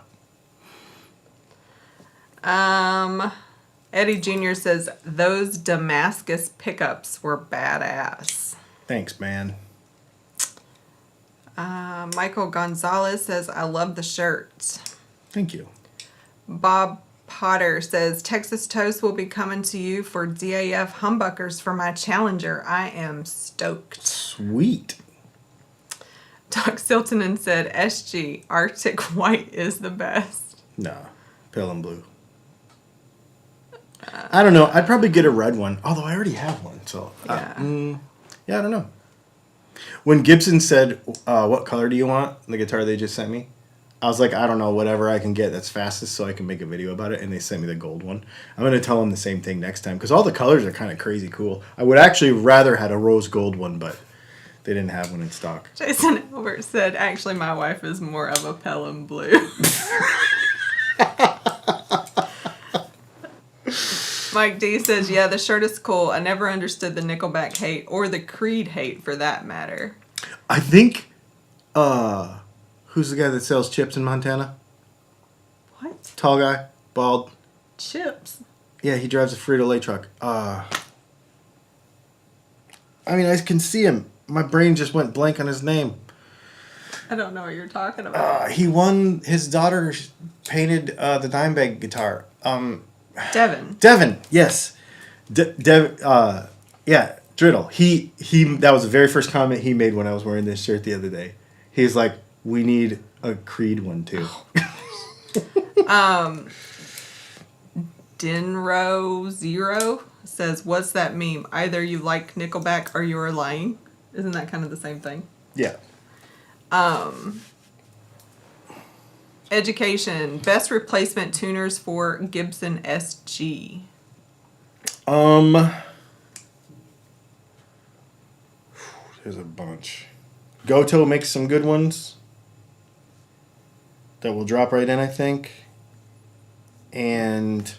Eddie Jr. says, those Damascus pickups were badass. Thanks, man. Michael Gonzalez says, I love the shirts. Thank you. Bob Potter says, Texas Toast will be coming to you for DAF humbuckers for my Challenger. I am stoked. Sweet. Doc Siltonen said, SG, Arctic White is the best. Nah, pale and blue. I don't know. I'd probably get a red one, although I already have one. So, yeah, I don't know. When Gibson said, what color do you want, the guitar they just sent me, I was like, I don't know, whatever I can get that's fastest so I can make a video about it, and they sent me the gold one. I'm going to tell them the same thing next time, because all the colors are kind of crazy cool. I would actually rather had a rose gold one, but they didn't have one in stock. Jason Albert said, actually, my wife is more of a Pelham blue. Mike D says, yeah, the shirt is cool. I never understood the Nickelback hate, or the Creed hate for that matter. I think, who's the guy that sells chips in Montana? What? Tall guy, bald. Chips? Yeah, he drives a Frito-Lay truck. I mean, I can see him. My brain just went blank on his name. I don't know what you're talking about. He won, his daughter painted the Dimebag guitar. Devin, yes. Yeah, Driddle. He that was the very first comment he made when I was wearing this shirt the other day. He's like, we need a Creed one too. Dinro Zero says, what's that meme? Either you like Nickelback or you're lying. Isn't that kind of the same thing? Yeah. Education. Best replacement tuners for Gibson SG. There's a bunch. Goto makes some good ones that will drop right in, I think. And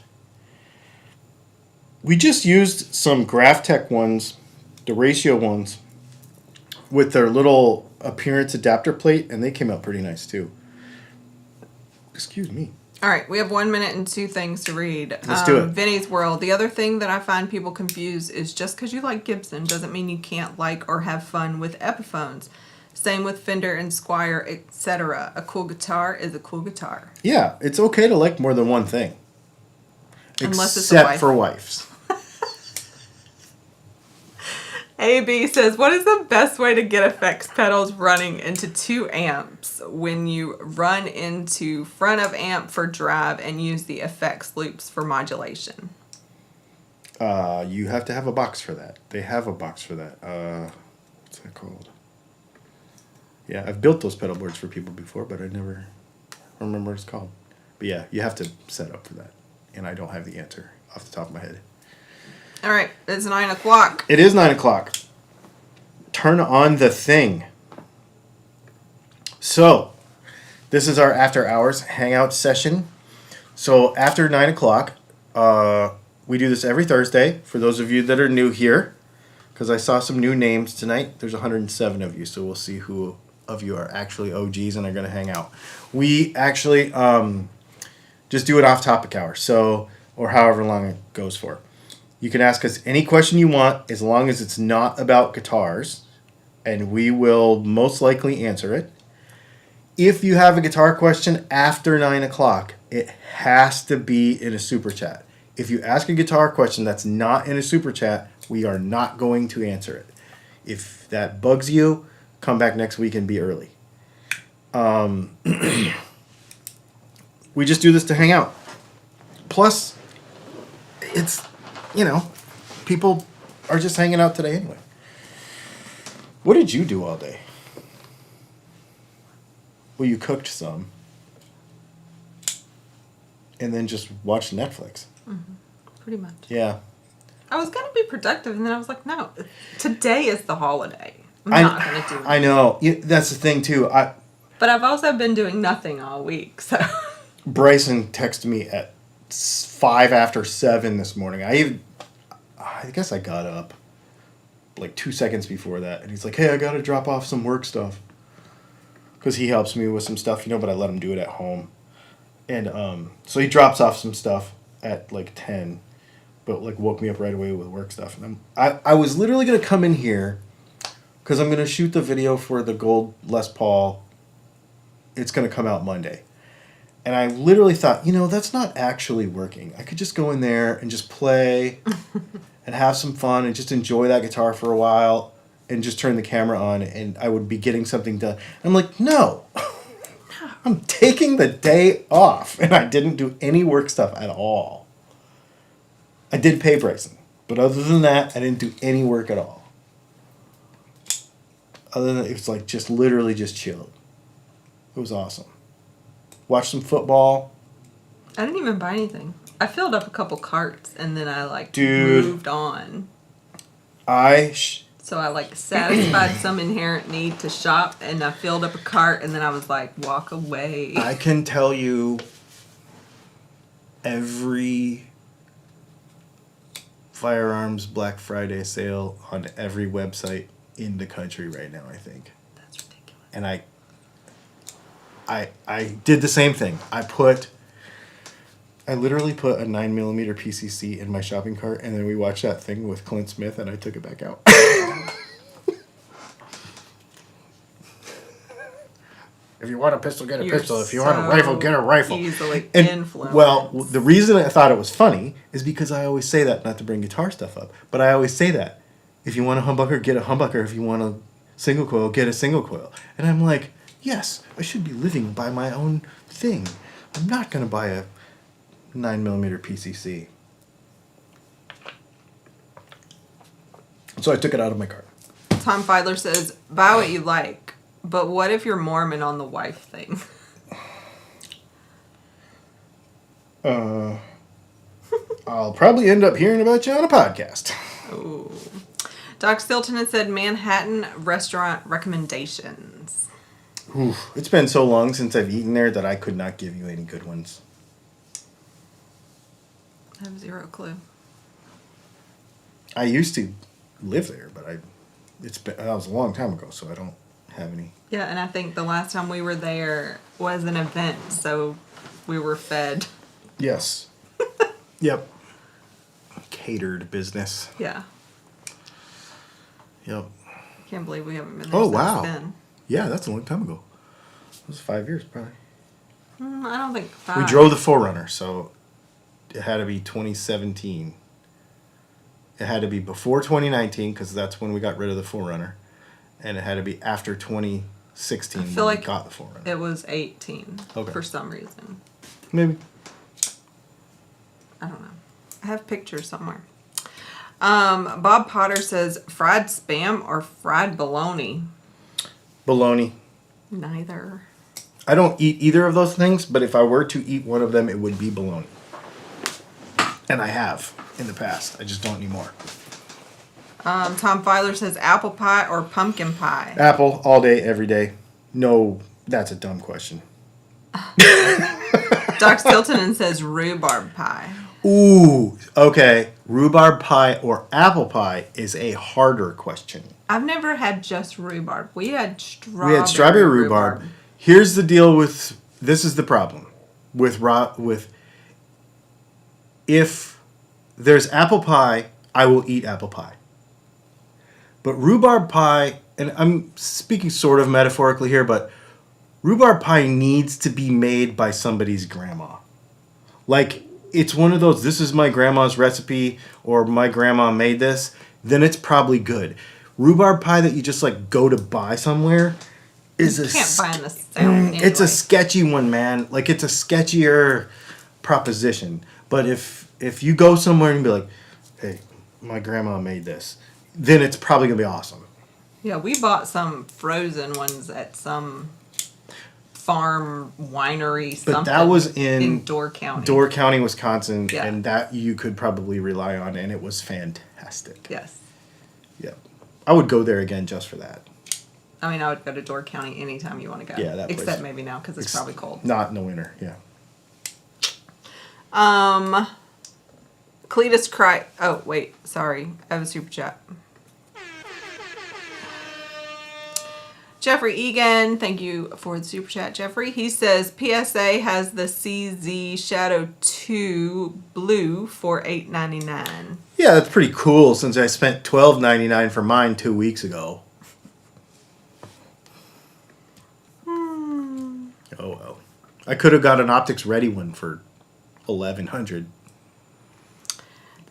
we just used some Graphtec ones, the ratio ones, with their little appearance adapter plate, and they came out pretty nice too. Excuse me. All right, we have 1 minute and 2 things to read. Let's do it. Vinny's World. The other thing that I find people confuse is just because you like Gibson doesn't mean you can't like or have fun with Epiphones. Same with Fender and Squier, etc. A cool guitar is a cool guitar. Yeah, it's okay to like more than one thing. Unless it's a wife. Except for wives. AB says, what is the best way to get effects pedals running into 2 amps when you run into front of amp for drive and use the effects loops for modulation? You have to have a box for that. They have a box for that. What's that called? Yeah, I've built those pedal boards for people before, but I never remember what it's called. But yeah, you have to set up for that. And I don't have the answer off the top of my head. All right, it's 9 o'clock. It is 9 o'clock. Turn on the thing. So, this is our after hours hangout session. So, after 9 o'clock, we do this every Thursday. For those of you that are new here, because I saw some new names tonight. There's 107 of you, so we'll see who of you are actually OGs and are going to hang out. We actually just do it off topic hour, so or however long it goes for. You can ask us any question you want as long as it's not about guitars, and we will most likely answer it. If you have a guitar question after 9 o'clock, it has to be in a super chat. If you ask a guitar question that's not in a super chat, we are not going to answer it. If that bugs you, come back next week and be early. We just do this to hang out. Plus, it's, people are just hanging out today anyway. What did you do all day? Well, you cooked some. And then just watched Netflix. Mm-hmm. Pretty much. Yeah. I was going to be productive, and then I was like, no, today is the holiday. I'm not going to do it. I know. That's the thing, too. But I've also been doing nothing all week, so... Bryson texted me at 5 after 7 this morning. I guess I got up like 2 seconds before that. And he's like, hey, I got to drop off some work stuff. Because he helps me with some stuff, but I let him do it at home. And so he drops off some stuff at like 10. But like woke me up right away with work stuff. And I was literally going to come in here because I'm going to shoot the video for the Gold Les Paul. It's going to come out Monday. And I literally thought, that's not actually working. I could just go in there and just play and have some fun and just enjoy that guitar for a while and just turn the camera on and I would be getting something done. I'm like, no. I'm taking the day off. And I didn't do any work stuff at all. I did pay Bryson. But other than that, I didn't do any work at all. Other than it was like just literally just chilled. It was awesome. Watched some football. I didn't even buy anything. I filled up a couple carts and then I moved on. So I satisfied some inherent need to shop and I filled up a cart and then I was like, walk away. I can tell you every firearms Black Friday sale on every website in the country right now, I think. That's ridiculous. And I did the same thing. I literally put a 9mm PCC in my shopping cart, and then we watched that thing with Clint Smith, and I took it back out. If you want a pistol, get a pistol. If you want a rifle, get a rifle. Easily influenced. Well, the reason I thought it was funny is because I always say that, not to bring guitar stuff up, but I always say that. If you want a humbucker, get a humbucker. If you want a single coil, get a single coil. And I'm like, yes, I should be living by my own thing. I'm not going to buy a 9mm PCC. So I took it out of my cart. Tom Feidler says, buy what you like, but what if you're Mormon on the wife thing? I'll probably end up hearing about you on a podcast. Ooh. Doc Stilton has said Manhattan restaurant recommendations. Oof, it's been so long since I've eaten there that I could not give you any good ones. I have zero clue. I used to live there, but that was a long time ago, so I don't have any. Yeah, and I think the last time we were there was an event, so we were fed. Yes. Yep. Catered business. Yeah. Yep. Can't believe we haven't been there since then. Yeah, that's a long time ago. It was 5 years, probably. I don't think 5. We drove the 4Runner, so it had to be 2017. It had to be before 2019 because that's when we got rid of the Forerunner, and it had to be after 2016 I feel when like we got the Forerunner. it was 18 Okay. for some reason. Maybe. I don't know. I have pictures somewhere. Bob Potter says fried spam or fried bologna. Bologna. Neither. I don't eat either of those things, but if I were to eat one of them, it would be bologna. And I have in the past. I just don't anymore. Tom Filer says apple pie or pumpkin pie. Apple all day, every day. No, that's a dumb question. Doc Stilton says rhubarb pie. Ooh, okay. Rhubarb pie or apple pie is a harder question. I've never had just rhubarb. We had strawberry rhubarb. Here's the deal with this is the problem with if there's apple pie, I will eat apple pie. But rhubarb pie, and I'm speaking sort of metaphorically here, but rhubarb pie needs to be made by somebody's grandma. Like, it's one of those, this is my grandma's recipe, or my grandma made this, then it's probably good. Rhubarb pie that you just, like, go to buy somewhere is You can't buy in the sale anyway. It's a sketchy one, man. Like, it's a sketchier proposition. But if you go somewhere and be like, hey, my grandma made this, then it's probably going to be awesome. Yeah, we bought some frozen ones at some farm winery something. But that was in Door County. Door County, Wisconsin, Yeah. and that you could probably rely on, and it was fantastic. Yes. Yeah. I would go there again just for that. I mean, I would go to Door County anytime you want to go. Yeah, that place. Except maybe now because it's probably cold. Not in the winter, yeah. Cletus Cry. Oh, wait. Sorry. I have a super chat. Jeffrey Egan, thank you for the super chat, Jeffrey. He says PSA has the CZ Shadow 2 blue for $8.99. Yeah, that's pretty cool since I spent $12.99 for mine 2 weeks ago. Oh well. I could have got an Optics Ready one for $1,100.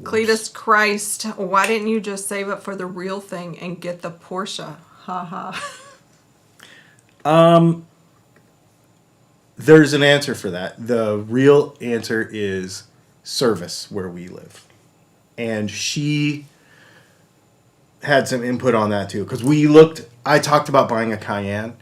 Cletus Christ, why didn't you just save up for the real thing and get the Porsche? Haha. There's an answer for that. The real answer is service where we live. And she had some input on that too. Because I talked about buying a Cayenne.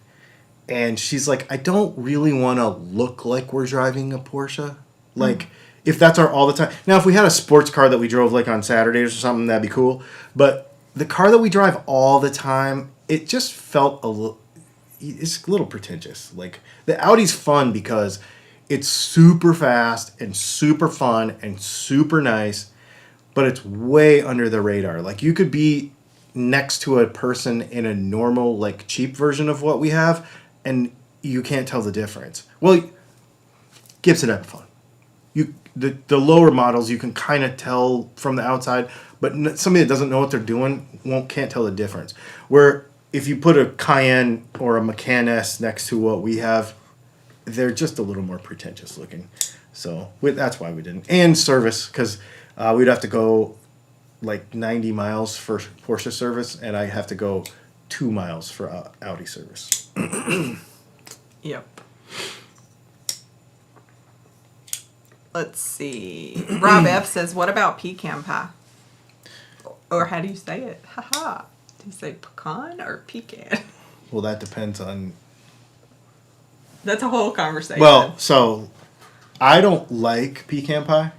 And she's like, I don't really want to look like we're driving a Porsche. Like, if that's our all the time. Now, if we had a sports car that we drove like on Saturdays or something, that'd be cool. But the car that we drive all the time, it just felt it's a little pretentious. Like, the Audi's fun because it's super fast and super fun and super nice, but it's way under the radar. Like, you could be next to a person in a normal, like, cheap version of what we have, and you can't tell the difference. Well, Gibson Epiphone. The lower models, you can kind of tell from the outside, but somebody that doesn't know what they're doing can't tell the difference. Where if you put a Cayenne or a Macan S next to what we have, they're just a little more pretentious looking. So that's why we didn't. And service, because we'd have to go like 90 miles for Porsche service, and I have to go 2 miles for Audi service. Yep. Let's see. Rob F says, what about pecan pie? Or how do you say it? Haha. Do you say pecan or pecan? Well, that depends on... That's a whole conversation. Well, so I don't like pecan pie.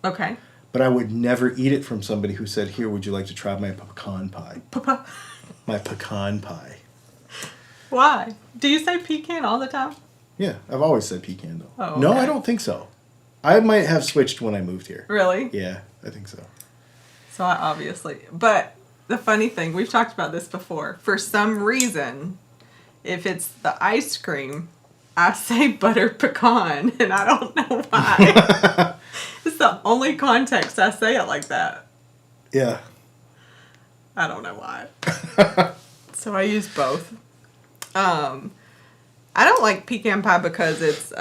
Okay. But I would never eat it from somebody who said, here, would you like to try my pecan pie? My pecan pie. Why? Do you say pecan all the time? Yeah, I've always said pecan, though. Oh, okay. No, I don't think so. I might have switched when I moved here. Really? Yeah, I think so. So I obviously... But the funny thing, we've talked about this before. For some reason, if it's the ice cream, I say buttered pecan, and I don't know why. It's the only context I say it like that. Yeah. I don't know why. So I use both. I don't like pecan pie because it's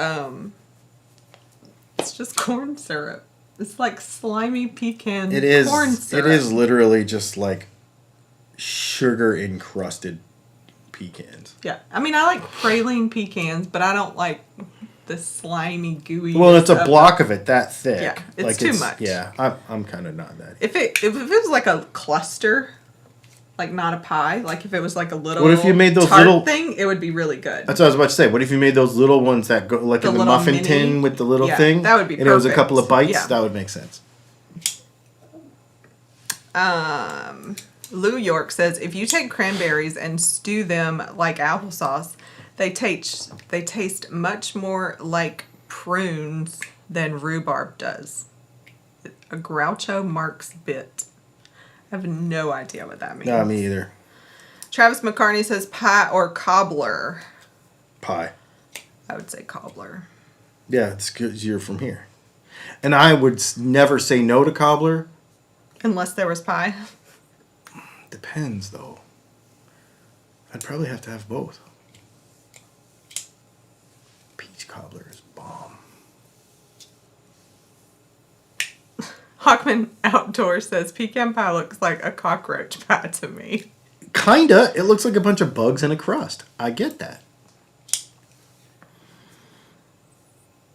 just corn syrup. It's like slimy pecan It is. corn syrup. It is literally just like sugar encrusted pecans. Yeah. I mean, I like praline pecans, but I don't like the slimy, gooey. Well, it's a block of it that thick. Yeah, it's like too much. Yeah, I'm kind of not that. If it was like a cluster, like not a pie, like if it was like a little What if you made those tart little thing, it would be really good. That's what I was about to say. What if you made those little ones that go like The in the little muffin mini? tin with the little Yeah, thing? that would be And it was a perfect. couple of bites? Yeah. That would make sense. Lou York says, if you take cranberries and stew them like applesauce, they taste much more like prunes than rhubarb does. A Groucho Marx bit. I have no idea what that means. No, me either. Travis McCartney says pie or cobbler. Pie. I would say cobbler. Yeah, it's because you're from here. And I would never say no to cobbler. Unless there was pie. Depends, though. I'd probably have to have both. Peach cobbler is bomb. Hawkman Outdoor says pecan pie looks like a cockroach pie to me. Kinda. It looks like a bunch of bugs in a crust. I get that.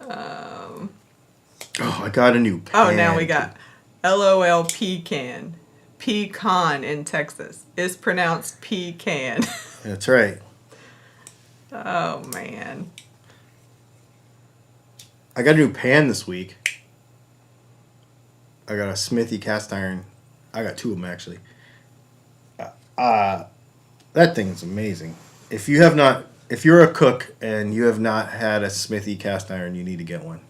Oh, I got a new pen. Oh, now we got LOL pecan. Pecan in Texas is pronounced pecan. That's right. Oh, man. I got a new pan this week. I got a Smithy cast iron. I got two of them, actually. That thing is amazing. If you're a cook and you have not had a Smithy cast iron, you need to get one.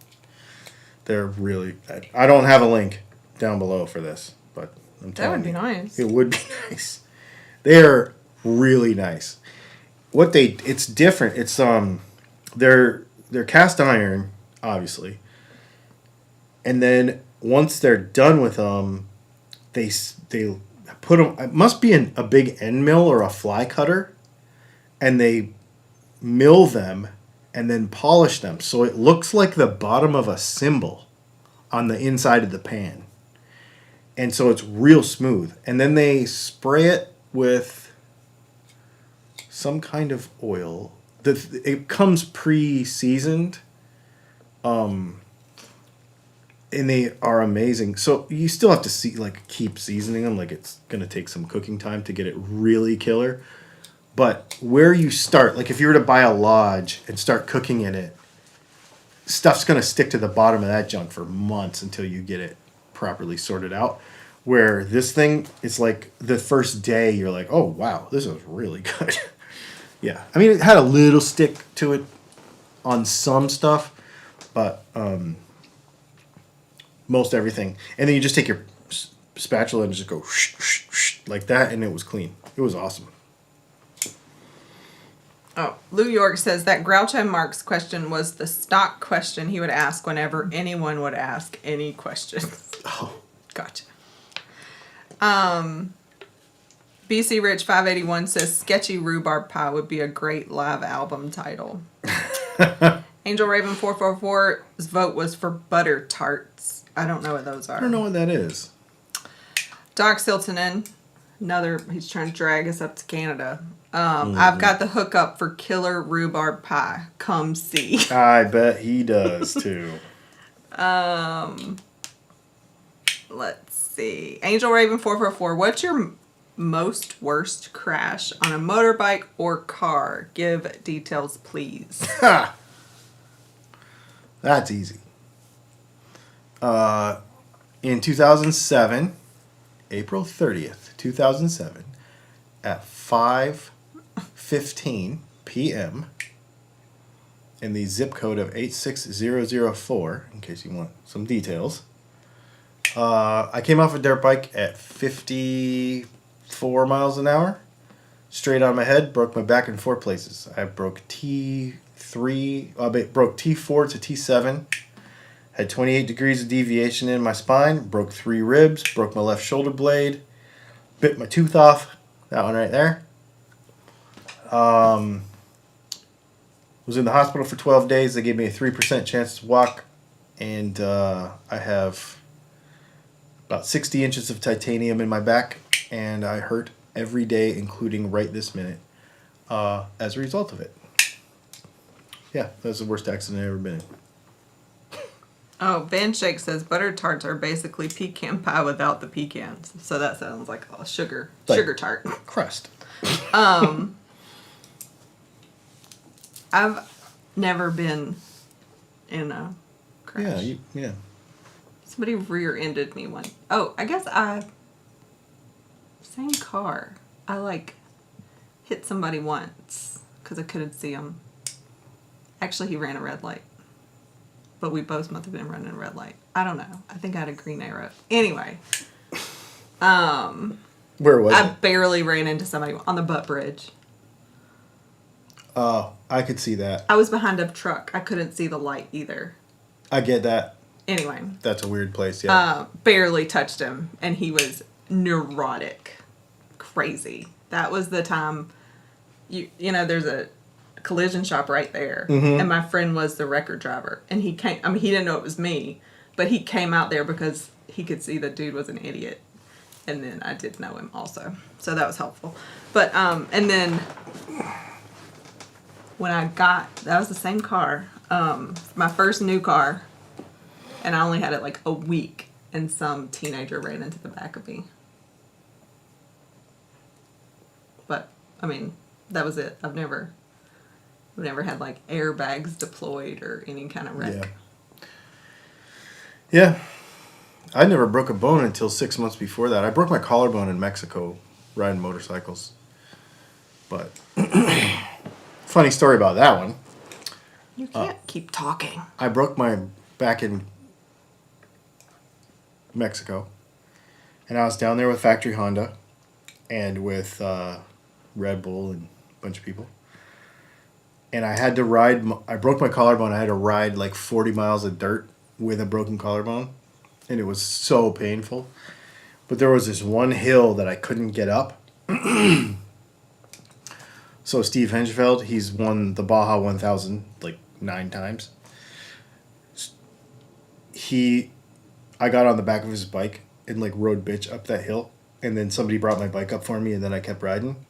They're really, I don't have a link down below for this, but I'm telling you. That would be nice. It would be nice. They're really nice. It's different. It's, they're cast iron, obviously. And then once they're done with them, they put them, it must be a big end mill or a fly cutter, and they mill them and then polish them so it looks like the bottom of a cymbal on the inside of the pan. And so it's real smooth. And then they spray it with some kind of oil. It comes pre-seasoned. And they are amazing. So you still have to keep seasoning them. Like it's going to take some cooking time to get it really killer. But where you start, like if you were to buy a lodge and start cooking in it, stuff's going to stick to the bottom of that junk for months until you get it properly sorted out. Where this thing is like the first day you're like, oh wow, this is really good. Yeah. I mean, it had a little stick to it on some stuff, but most everything. And then you just take your spatula and just go like that, and it was clean. It was awesome. Oh, Lou York says that Groucho Marx question was the stock question he would ask whenever anyone would ask any questions. Oh. Gotcha. BC Rich 581 says sketchy rhubarb pie would be a great live album title. Angel Raven 444's vote was for butter tarts. I don't know what those are. I don't know what that is. Doc Siltonen, he's trying to drag us up to Canada. I've got the hookup for killer rhubarb pie. Come see. I bet he does too. Let's see. Angel Raven 444. What's your most worst crash on a motorbike or car? Give details, please. That's easy. In 2007, April 30th, 2007, at 5:15 p.m. in the zip code of 86004, in case you want some details, I came off a dirt bike at 54 miles an hour, straight on my head, broke my back in 4 places. I broke broke T4 to T7, had 28 degrees of deviation in my spine, broke 3 ribs, broke my left shoulder blade, bit my tooth off, that one right there. Was in the hospital for 12 days. They gave me a 3% chance to walk, and I have about 60 inches of titanium in my back, and I hurt every day, including right this minute, as a result of it. Yeah, that's the worst accident I've ever been in. Oh, Van Shake says butter tarts are basically pecan pie without the pecans. So that sounds like a sugar tart. Crust. I've never been in a crash. Yeah. Somebody rear-ended me one. Oh, I guess same car. I hit somebody once because I couldn't see him. Actually, he ran a red light. But we both must have been running a red light. I don't know. I think I had a green arrow. Anyway. Where was I it? barely ran into somebody on the butt bridge. Oh, I could see that. I was behind a truck. I couldn't see the light either. I get that. Anyway. That's a weird place, yeah. Barely touched him. And he was neurotic. Crazy. That was the time, you know, there's a collision shop right there, and my friend was the record driver, and he came. I mean, he didn't know it was me, but he came out there because he could see the dude was an idiot, and then I did know him also, so that was helpful. But and then when that was the same car, my first new car, and I only had it like a week, and some teenager ran into the back of me. But I mean, that was it. I've never had like airbags deployed or any kind of wreck. Yeah. I never broke a bone until 6 months before that. I broke my collarbone in Mexico riding motorcycles. But funny story about that one. You can't keep talking. I broke my back in Mexico. And I was down there with Factory Honda and with Red Bull and a bunch of people. And I had to ride, I broke my collarbone. I had to ride like 40 miles of dirt with a broken collarbone. And it was so painful. But there was this one hill that I couldn't get up. So Steve Hengefeld, he's won the Baja 1000 like 9 times. I got on the back of his bike and like rode bitch up that hill. And then somebody brought my bike up for me and then I kept riding.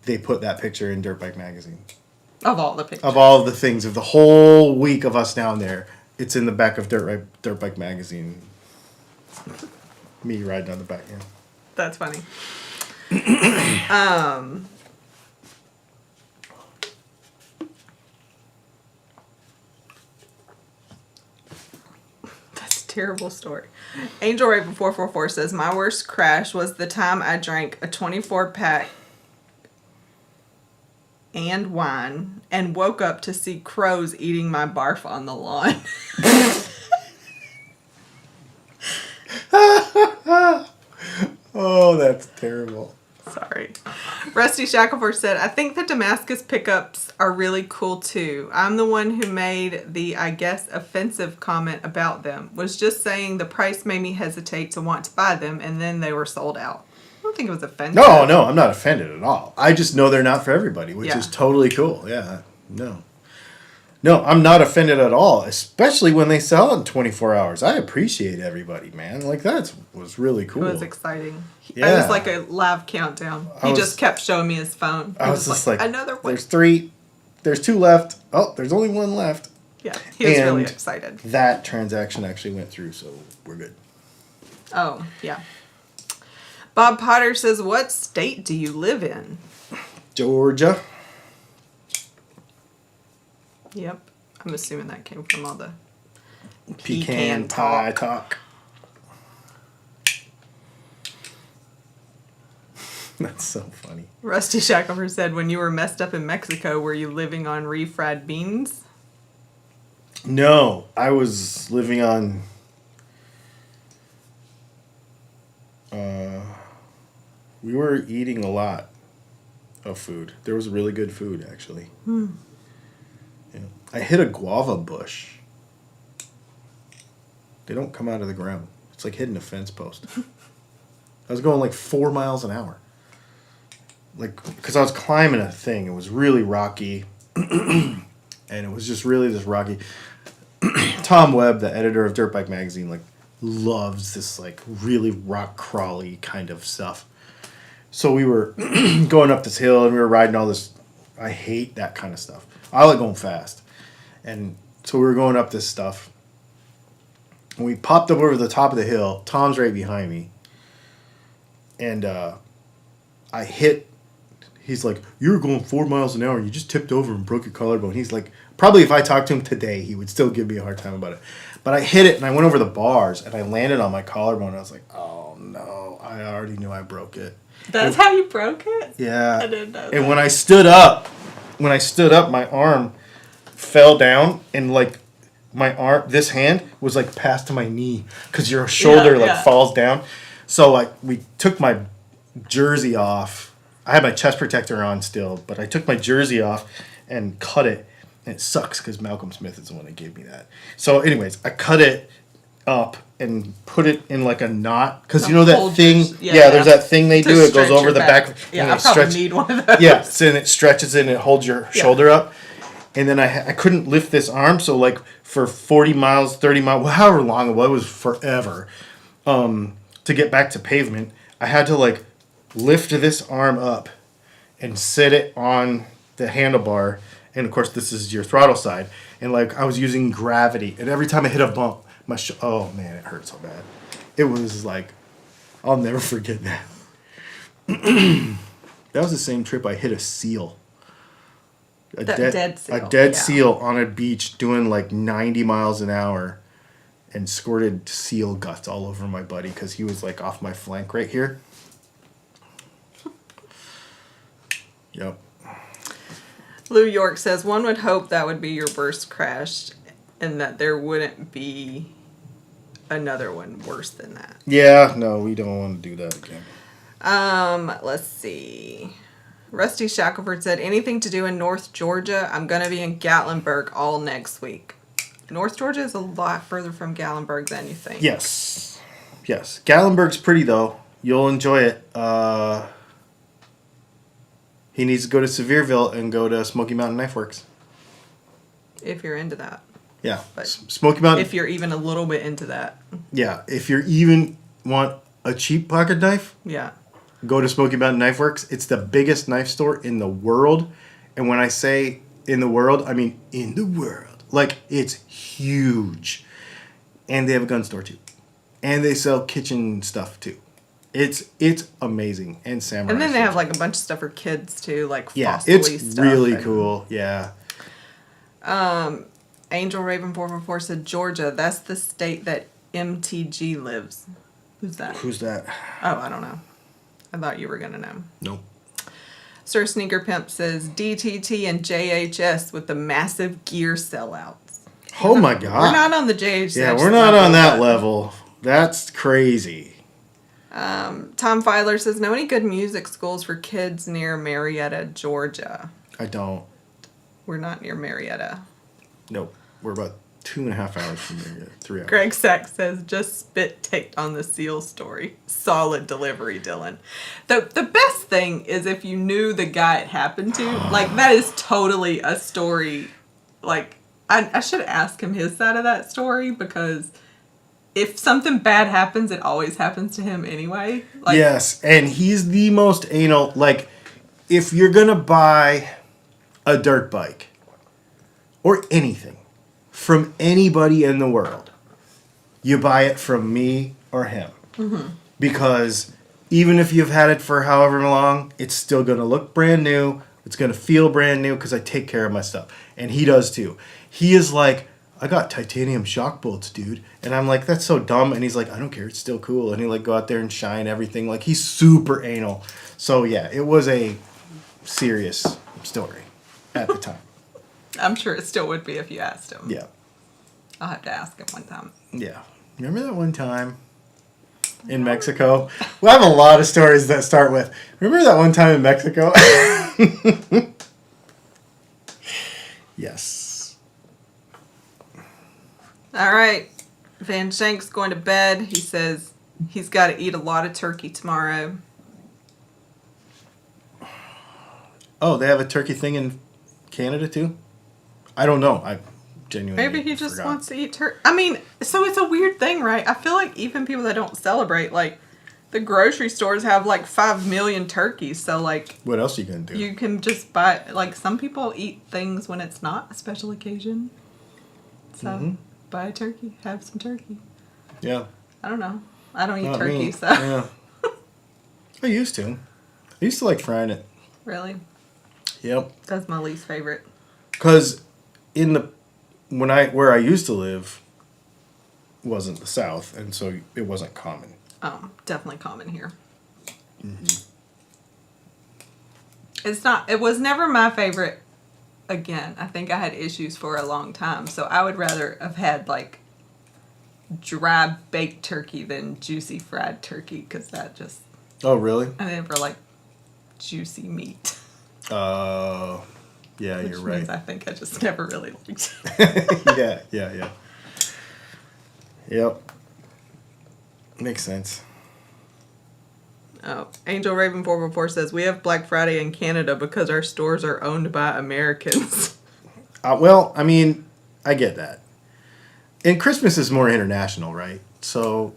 They put that picture in Dirt Bike Magazine. Of all the pictures. Of all the things, of the whole week of us down there, it's in the back of Dirt Bike Magazine. Me riding on the back, yeah. That's funny. That's a terrible story. Angel Raven 444 says, my worst crash was the time I drank a 24-pack and wine and woke up to see crows eating my barf on the lawn. Oh, that's terrible. Sorry. Rusty Shackleford said, I think the Damascus pickups are really cool too. I'm the one who made the, I guess, offensive comment about them. Was just saying the price made me hesitate to want to buy them, and then they were sold out. I don't think it was offensive. No, I'm not offended at all. I just know they're not for everybody, which is totally cool. Yeah, no, I'm not offended at all, especially when they sell in 24 hours. I appreciate everybody, man. Like, that was really cool. It was exciting. Yeah. It was like a live countdown. He just kept showing me his phone. I was just like, another one. There's 3, there's 2 left. Oh, there's only 1 left. Yeah, he was really excited. That transaction actually went through, so we're good. Oh, yeah. Bob Potter says, what state do you live in? Georgia. Yep. I'm assuming that came from all the pecan pie talk. That's so funny. Rusty Shackleford said, when you were messed up in Mexico, were you living on refried beans? No, I was living on... we were eating a lot of food. There was really good food, actually. Yeah. I hit a guava bush. They don't come out of the ground. It's like hitting a fence post. I was going like 4 miles an hour. Like, because I was climbing a thing. It was really rocky. And it was just really this rocky. Tom Webb, the editor of Dirt Bike Magazine, like loves this like really rock crawly kind of stuff. So we were going up this hill and we were riding all this. I hate that kind of stuff. I like going fast. And so we were going up this stuff. And we popped up over the top of the hill. Tom's right behind me. And I hit. He's like, you were going 4 miles an hour and you just tipped over and broke your collarbone. He's like, probably if I talked to him today, he would still give me a hard time about it. But I hit it and I went over the bars and I landed on my collarbone. And I was like, oh no, I already knew I broke it. That's how you broke it? Yeah. I didn't know that. And when I stood up, my arm fell down and like my arm, this hand was like past to my knee because your shoulder falls down. So like we took my jersey off. I had my chest protector on still, but I took my jersey off and cut it. And it sucks because Malcolm Smith is the one that gave me that. So anyways, I cut it up and put it in like a knot because you know that thing. There's that thing they do. It goes over the back. Yeah, I probably need one of those. Yeah, so and it stretches it and it holds your shoulder up. And then I couldn't lift this arm, so like for 40 miles, 30 miles, however long it was forever, to get back to pavement, I had to like lift this arm up and sit it on the handlebar. And of course, this is your throttle side. And like I was using gravity, and every time I hit a bump, oh man, it hurt so bad. It was like, I'll never forget that. That was the same trip I hit a seal. A dead seal on a beach doing like 90 miles an hour and squirted seal guts all over my buddy because he was like off my flank right here. Yep. Lou York says, one would hope that would be your worst crash and that there wouldn't be another one worse than that. Yeah, no, we don't want to do that again. Let's see. Rusty Shackelford said, anything to do in North Georgia? I'm going to be in Gatlinburg all next week. North Georgia is a lot further from Gatlinburg than you think. Yes. Gatlinburg's pretty, though. You'll enjoy it. He needs to go to Sevierville and go to Smoky Mountain Knife Works. If you're into that. Yeah. But Smoky Mountain. If you're even a little bit into that. Yeah. If you even want a cheap pocket knife. Yeah. Go to Smoky Mountain Knife Works. It's the biggest knife store in the world. And when I say in the world, I mean in the world. Like, it's huge. And they have a gun store, too. And they sell kitchen stuff, too. It's amazing. And samurai. And then they have, like, a bunch of stuff for kids, too. Like, yeah, it's stuff really cool. Yeah. Angel Raven 444 said, Georgia, that's the state that MTG lives. Who's that? Oh, I don't know. I thought you were going to know. Nope. Sir Sneaker Pimp says, DTT and JHS with the massive gear sellouts. Oh, my God. We're not on the JHS. Yeah, we're not on that level. That's crazy. Tom Filer says, know any good music schools for kids near Marietta, Georgia? I don't. We're not near Marietta. Nope. We're about 2.5 hours from Marietta. 3 hours. Greg Sack says, just spit take on the seal story. Solid delivery, Dylan. The best thing is if you knew the guy it happened to. Like, that is totally a story. Like, I should ask him his side of that story because if something bad happens, it always happens to him anyway. Like, yes, and he's the most anal. Like, if you're going to buy a dirt bike or anything from anybody in the world, you buy it from me or him. Mm-hmm. Because even if you've had it for however long, it's still going to look brand new. It's going to feel brand new because I take care of my stuff. And he does too. He is like, I got titanium shock bolts, dude. And I'm like, that's so dumb. And he's like, I don't care. It's still cool. And he like go out there and shine everything. Like, he's super anal. So yeah, it was a serious story at the time. I'm sure it still would be if you asked him. Yeah. I'll have to ask him one time. Yeah. Remember that one time in Mexico? We have a lot of stories that start with, remember that one time in Mexico? Yes. All right. Van Shank's going to bed. He says he's got to eat a lot of turkey tomorrow. Oh, they have a turkey thing in Canada too? I don't know. genuinely Maybe he just forgot. wants to eat turkey. I mean, so it's a weird thing, right? I feel like even people that don't celebrate, like, the grocery stores have like 5 million turkeys. So, like, What else are you going to do? you can just buy, like, some people eat things when it's not a special occasion. So, buy a turkey, have some turkey. Yeah. I don't know. I don't eat Not turkey, me. so. Yeah. I used to. I used to like frying it. Really? Yep. That's my least favorite. Because where I used to live wasn't the South, and so it wasn't common. Definitely common here. It was never my favorite. Again, I think I had issues for a long time, so I would rather have had, like, dry baked turkey than juicy fried turkey, because that just, Oh, really? I never like juicy meat. Yeah, Which you're means right. I think I just never really liked it. Yeah. Yep. Makes sense. Oh, Angel Raven 444 says, we have Black Friday in Canada because our stores are owned by Americans. Well, I mean, I get that. And Christmas is more international, right? So,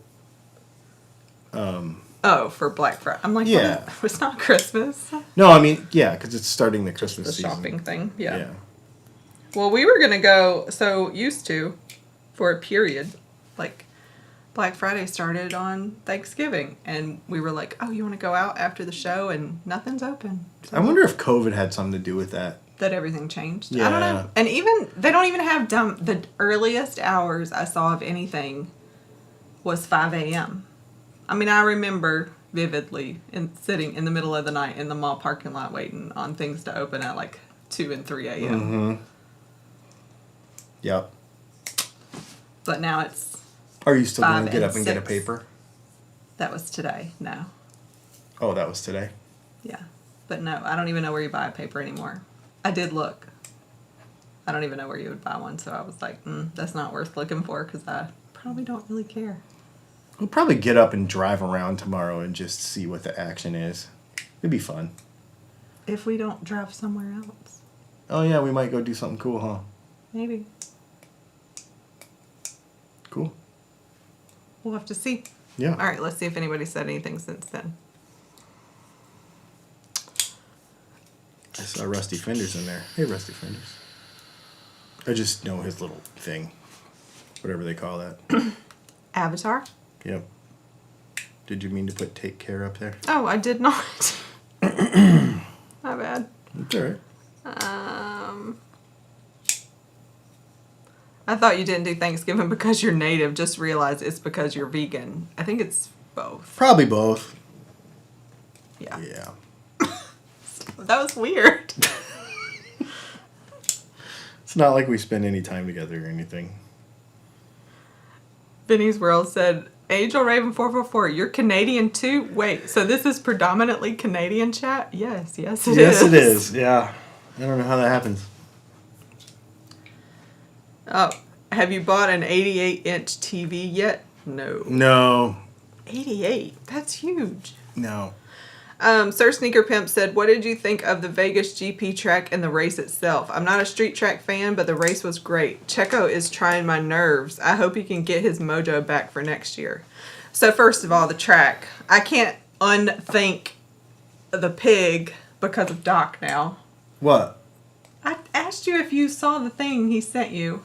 Oh, for Black Friday. I'm like, Yeah. It's not Christmas. no, I mean, yeah, because it's starting the Christmas The season. shopping thing. Yeah. Yeah. Well, we were going to go, used to, for a period, like, Black Friday started on Thanksgiving, and we were like, oh, you want to go out after the show? And nothing's open. So I wonder if COVID had something to do with that. that everything changed. Yeah. I don't know. And even, they don't even have the earliest hours I saw of anything was 5 a.m. I mean, I remember vividly sitting in the middle of the night in the mall parking lot waiting on things to open at like 2 and 3 a.m. Mm-hmm. Yep. But now it's, Are you still going 5 to get and up and get a 6. paper? that was today. No. Oh, that was today? Yeah. But no, I don't even know where you buy a paper anymore. I did look. I don't even know where you would buy one, so I was like, that's not worth looking for because I probably don't really care. We'll probably get up and drive around tomorrow and just see what the action is. It'd be fun. If we don't drive somewhere else. Oh, yeah, we might go do something cool, huh? Maybe. Cool. We'll have to see. Yeah. All right, let's see if anybody said anything since then. I saw Rusty Fenders in there. Hey, Rusty Fenders. I just know his little thing. Whatever they call that. Avatar? Yep. Did you mean to put take care up there? Oh, I did not. My bad. It's all right. I thought you didn't do Thanksgiving because you're native. Just realized it's because you're vegan. I think it's both. Probably both. Yeah. Yeah. That was weird. It's not like we spend any time together or anything. Vinny's World said, Angel Raven 444, you're Canadian too? Wait, so this is predominantly Canadian chat? Yes it is. Yes, it is. Yeah. I don't know how that happens. Oh, have you bought an 88-inch TV yet? No. No. 88? That's huge. No. Sir Sneaker Pimp said, what did you think of the Vegas GP track and the race itself? I'm not a street track fan, but the race was great. Checo is trying my nerves. I hope he can get his mojo back for next year. So first of all, the track. I can't unthink the pig because of Doc now. What? I asked you if you saw the thing he sent you.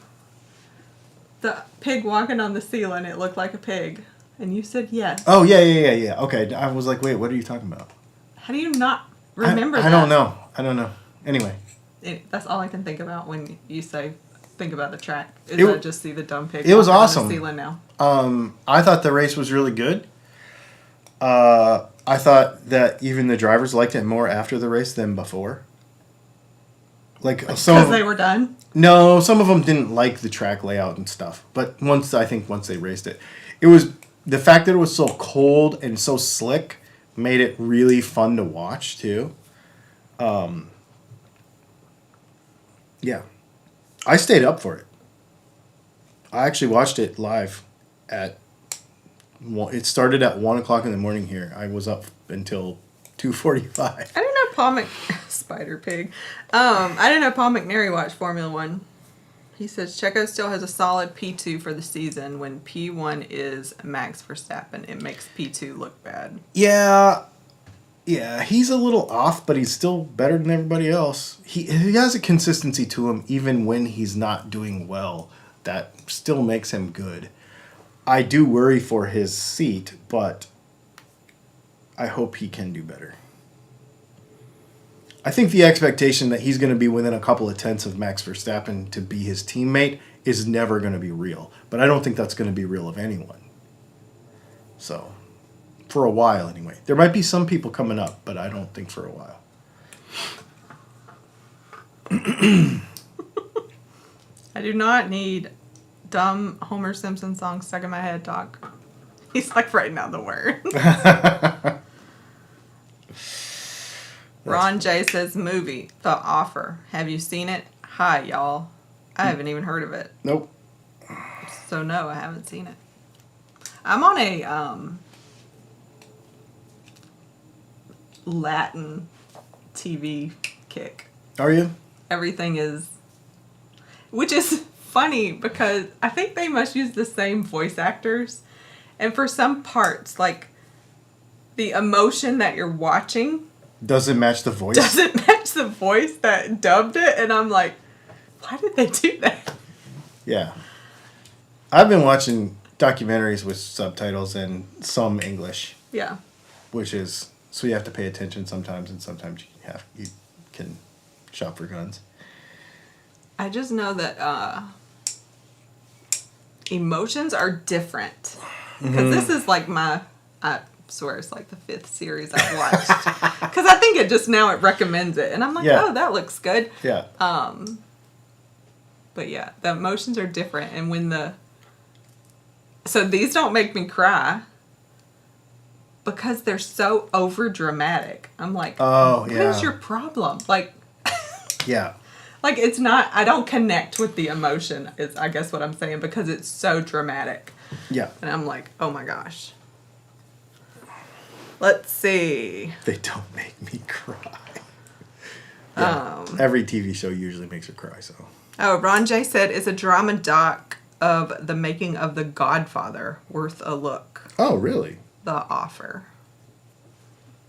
The pig walking on the ceiling, it looked like a pig. And you said yes. Oh, yeah. Okay. I was like, wait, what are you talking about? How do you not remember that? I don't know. Anyway. That's all I can think about when you say think about the track. Is It- I just see the dumb pig. it was walking awesome. On the ceiling now. I thought the race was really good. I thought that even the drivers liked it more after the race than before. Like some Because they were done. No, some of them didn't like the track layout and stuff. But once they raced it, it was the fact that it was so cold and so slick made it really fun to watch too. Yeah, I stayed up for it. I actually watched it live at. It started at 1:00 in the morning here. I was up until 2:45. I didn't know Paul Spider Pig. I didn't know Paul McNary watched Formula One. He says Checo still has a solid P2 for the season. When P1 is Max Verstappen, it makes P2 look bad. Yeah, he's a little off, but he's still better than everybody else. He has a consistency to him even when he's not doing well. That still makes him good. I do worry for his seat, but I hope he can do better. I think the expectation that he's going to be within a couple of tenths of Max Verstappen to be his teammate is never going to be real. But I don't think that's going to be real of anyone. So, for a while anyway. There might be some people coming up, but I don't think for a while. I do not need dumb Homer Simpson song stuck in my head, Doc. He's like writing down the word. Ron J says movie, The Offer. Have you seen it? Hi, y'all. I haven't even heard of it. Nope. So no, I haven't seen it. I'm on a Latin TV kick. Are you? Everything is, which is funny because I think they must use the same voice actors, and for some parts, like the emotion that you're watching doesn't match the voice. Doesn't match the voice that dubbed it, and I'm like, why did they do that? Yeah. I've been watching documentaries with subtitles and some English. Yeah. Which is, so you have to pay attention sometimes, and sometimes you can shop for guns. I just know that emotions are different. Because this is like I swear it's like the 5th series I've watched. Because I think it just now it recommends it. And I'm like, oh, that looks good. Yeah. But yeah, the emotions are different. And when so these don't make me cry. Because they're so over dramatic. I'm like, what is your problem? Like, yeah. Like, it's not, I don't connect with the emotion, is I guess what I'm saying, because it's so dramatic. Yeah. And I'm like, oh my gosh. Let's see. They don't make me cry. Yeah. Every TV show usually makes her cry, so. Oh, Ron J said, is a drama doc of the making of The Godfather worth a look? Oh, really? The Offer.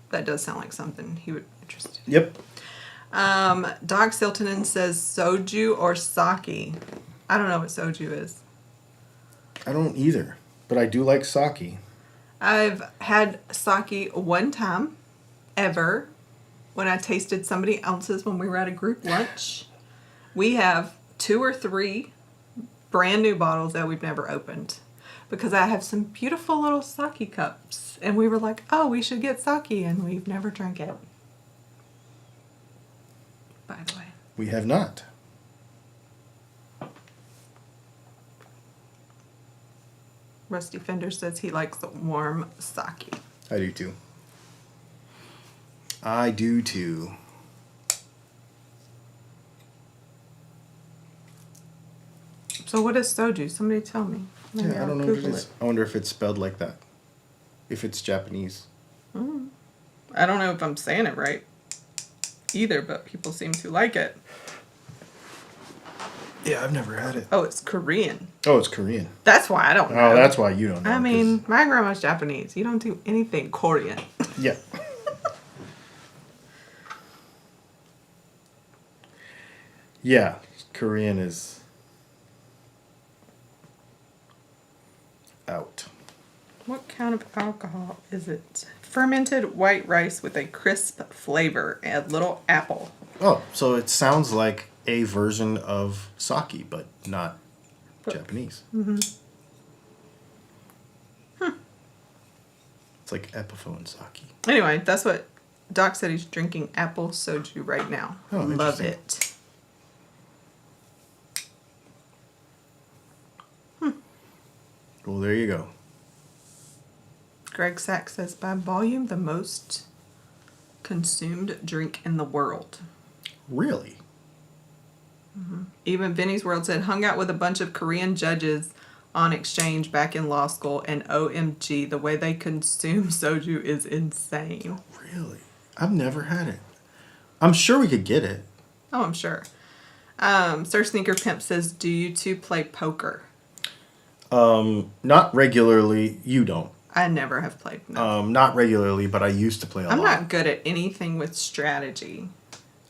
That does sound like something he would be interested in. Yep. Doc Siltonen says soju or sake. I don't know what soju is. I don't either, but I do like sake. I've had sake one time, ever, when I tasted somebody else's when we were at a group lunch. We have 2 or 3 brand new bottles that we've never opened. Because I have some beautiful little sake cups. And we were like, oh, we should get sake. And we've never drank it. By the way. We have not. Rusty Fender says he likes the warm sake. I do too. I do too. So what is soju? Somebody tell me. Maybe Yeah, I don't know Google what it is. I wonder if it's spelled like that. If it's Japanese. I don't know if I'm saying it right either, but people seem to like it. Yeah, I've never had it. Oh, it's Korean. Oh, it's Korean. That's why I don't know. Oh, that's why you don't know. I mean, my grandma's Japanese. You don't do anything Korean. Yeah. Yeah, Korean is out. What kind of alcohol is it? Fermented white rice with a crisp flavor. Add little apple. Oh, so it sounds like a version of sake, but not Japanese. Mm-hmm. It's like Epiphone sake. Anyway, that's what Doc said. He's drinking apple soju right now. Oh, love it. Well, there you go. Greg Sachs says, by volume, the most consumed drink in the world. Really? Mm-hmm. Even Vinny's World said, hung out with a bunch of Korean judges on exchange back in law school, and OMG, the way they consume soju is insane. Really? I've never had it. I'm sure we could get it. Oh, I'm sure. Sir Sneaker Pimp says, do you two play poker? Not regularly. You don't. I never have played. No. Not regularly, but I used to play a lot. I'm not good at anything with strategy.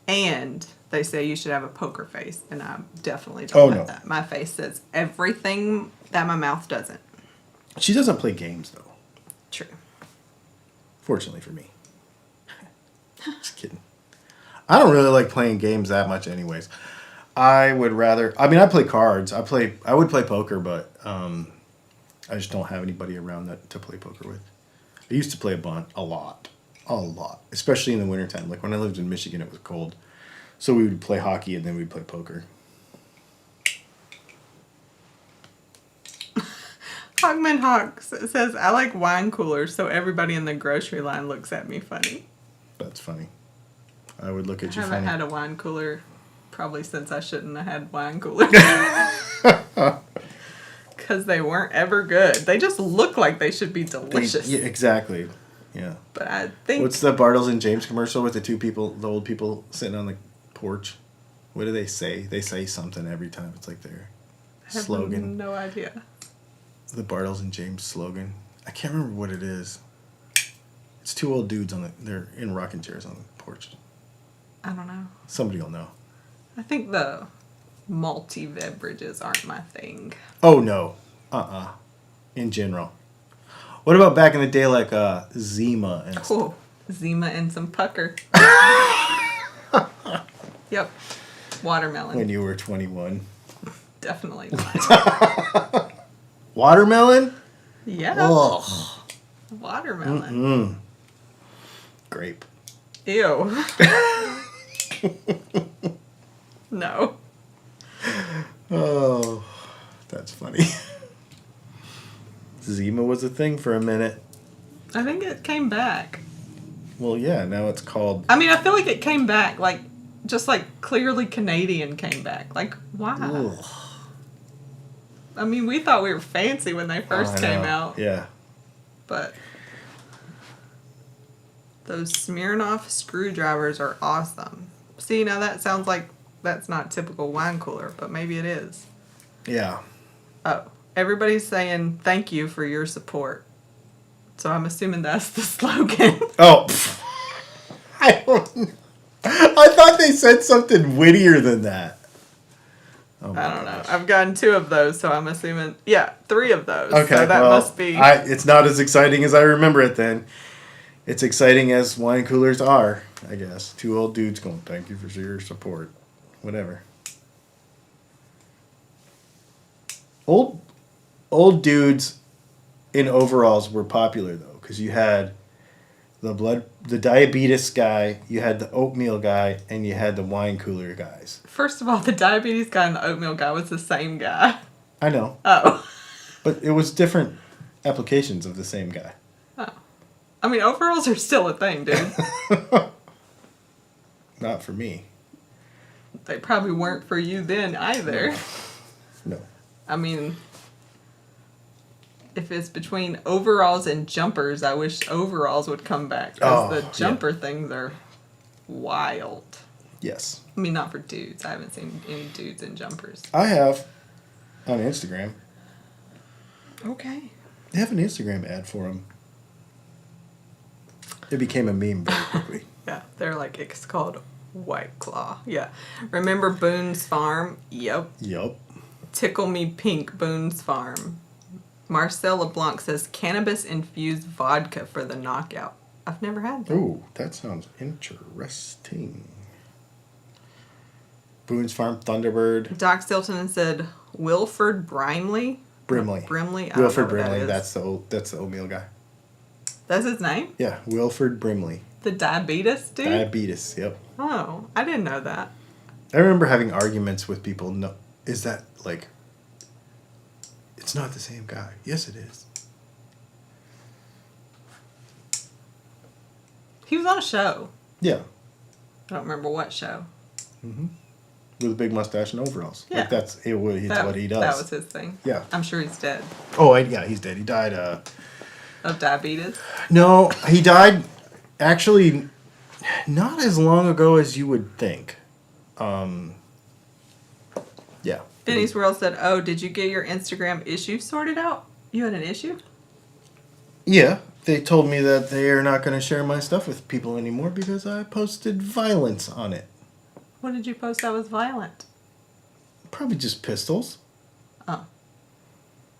And they say you should have a poker face, and I definitely don't have that. My face says everything that my mouth doesn't. She doesn't play games, though. True. Fortunately for me. Just kidding. I don't really like playing games that much anyways. I would rather... I mean, I play cards. I would play poker, but I just don't have anybody around to play poker with. I used to play a lot. Especially in the wintertime. Like when I lived in Michigan, it was cold. So we would play hockey and then we'd play poker. Hogman Hawk says, I like wine coolers, so everybody in the grocery line looks at me funny. That's funny. I would look at you I funny. haven't had a wine cooler probably since I shouldn't have had wine coolers. Because they weren't ever good. They just look like they should be delicious. Yeah, exactly. Yeah. But I think... What's the Bartles and James commercial with the old people sitting on the porch? What do they say? They say something every time. It's like their slogan. I have no idea. The Bartles and James slogan. I can't remember what it is. It's two old dudes they're in rocking chairs on the porch. I don't know. Somebody will know. I think the malty beverages aren't my thing. Oh, no. In general. What about back in the day, like Zima and stuff? Oh, Zima and some pucker. Yep. Watermelon. When you were 21. Definitely not. Watermelon? Yeah. Ugh. Watermelon. Mm-mm. Grape. Ew. No. Oh, that's funny. Zima was a thing for a minute. I think it came back. Well, yeah, now it's called... I mean, I feel like it came back, like, just like clearly Canadian came back. Like, why? Ugh. I mean, we thought we were fancy when they first came out. Yeah. But those Smirnoff screwdrivers are awesome. See, now that sounds like that's not typical wine cooler, but maybe it is. Yeah. Oh, everybody's saying thank you for your support. So I'm assuming that's the slogan. Oh. I don't know. I thought they said something wittier than that. Oh I don't know. I've gotten 2 of those, so I'm assuming... Yeah, 3 of those. Okay, so that must be... It's not as exciting as I remember it then. It's exciting as wine coolers are, I guess. 2 old dudes going, thank you for your support. Whatever. Old dudes in overalls were popular, though, because you had the diabetes guy, you had the oatmeal guy, and you had the wine cooler guys. First of all, the diabetes guy and the oatmeal guy was the same guy. I know. Oh. But it was different applications of the same guy. Oh. I mean, overalls are still a thing, dude. Not for me. They probably weren't for you then either. No. I mean, if it's between overalls and jumpers, I wish overalls would come back. Because the jumper things are wild. Yes. I mean, not for dudes. I haven't seen any dudes in jumpers. I have on Instagram. Okay. They have an Instagram ad for them. It became a meme very quickly. Yeah, they're like, it's called White Claw. Yeah. Remember Boone's Farm? Yep. Yup. Tickle Me Pink, Boone's Farm. Marcel LeBlanc says cannabis-infused vodka for the knockout. I've never had that. Ooh, that sounds interesting. Boone's Farm, Thunderbird. Doc Stilton said Wilford Brimley. Brimley. Brimley? Wilford Brimley, that's the oatmeal guy. That's his name? Yeah, Wilford Brimley. The diabetes dude? Diabetes, yep. Oh, I didn't know that. I remember having arguments with people. No, is that like... It's not the same guy. Yes, it is. He was on a show. Yeah. I don't remember what show. Mm-hmm. With a big mustache and overalls. Yeah. Like that's what he does. That was his thing. Yeah. I'm sure he's dead. Oh, yeah, he's dead. He died... Of diabetes? No, he died actually not as long ago as you would think. Yeah. Benny's World said, "Oh, did you get your Instagram issue sorted out? You had an issue?" Yeah. They told me that they are not going to share my stuff with people anymore because I posted violence on it. What did you post that was violent? Probably just pistols. Oh.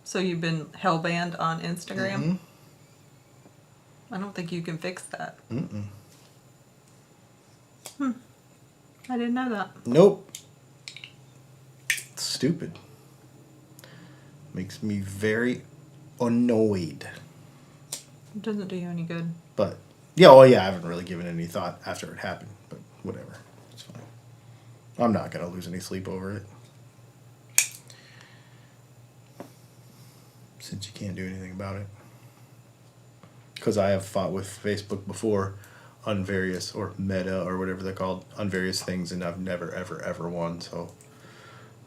So you've been hell banned on Instagram? Mm-hmm. I don't think you can fix that. Mm-mm. I didn't know that. Nope. It's stupid. Makes me very annoyed. It doesn't do you any good. But, yeah, well, yeah, I haven't really given it any thought after it happened. But whatever. It's fine. I'm not going to lose any sleep over it. Since you can't do anything about it. Because I have fought with Facebook before on various, or Meta, or whatever they're called, on various things, and I've never, ever, ever won, so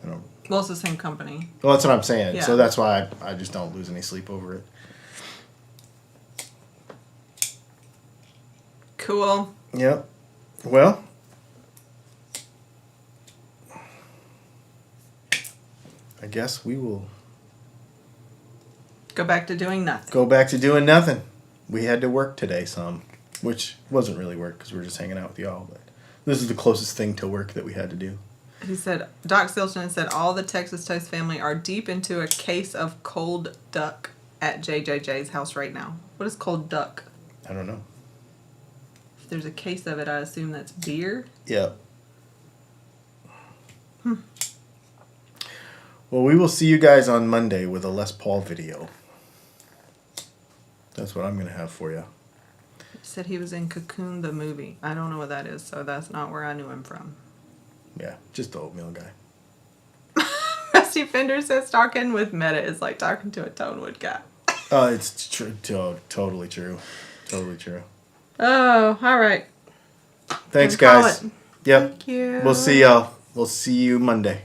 I don't... Well, it's the same company. Well, that's what I'm saying, Yeah. so that's why I just don't lose any sleep over it. Cool. Yep. Well... I guess we will... Go back to doing nothing. go back to doing nothing. We had to work today some, which wasn't really work because we were just hanging out with y'all, but this is the closest thing to work that we had to do. He said, Doc Stilton said, all the Texas Toast family are deep into a case of cold duck at JJJ's house right now. What is cold duck? I don't know. If there's a case of it, I assume that's beer. Yep. Well, we will see you guys on Monday with a Les Paul video. That's what I'm going to have for you. He said he was in Cocoon the movie. I don't know what that is, so that's not where I knew him from. Yeah, just the oatmeal guy. Rusty Fender says talking with Meta is like talking to a Tonewood guy. It's true. Totally true. Totally true. Oh, all right. Thanks, Call guys. it. Yep. Thank you. We'll see y'all. We'll see you Monday.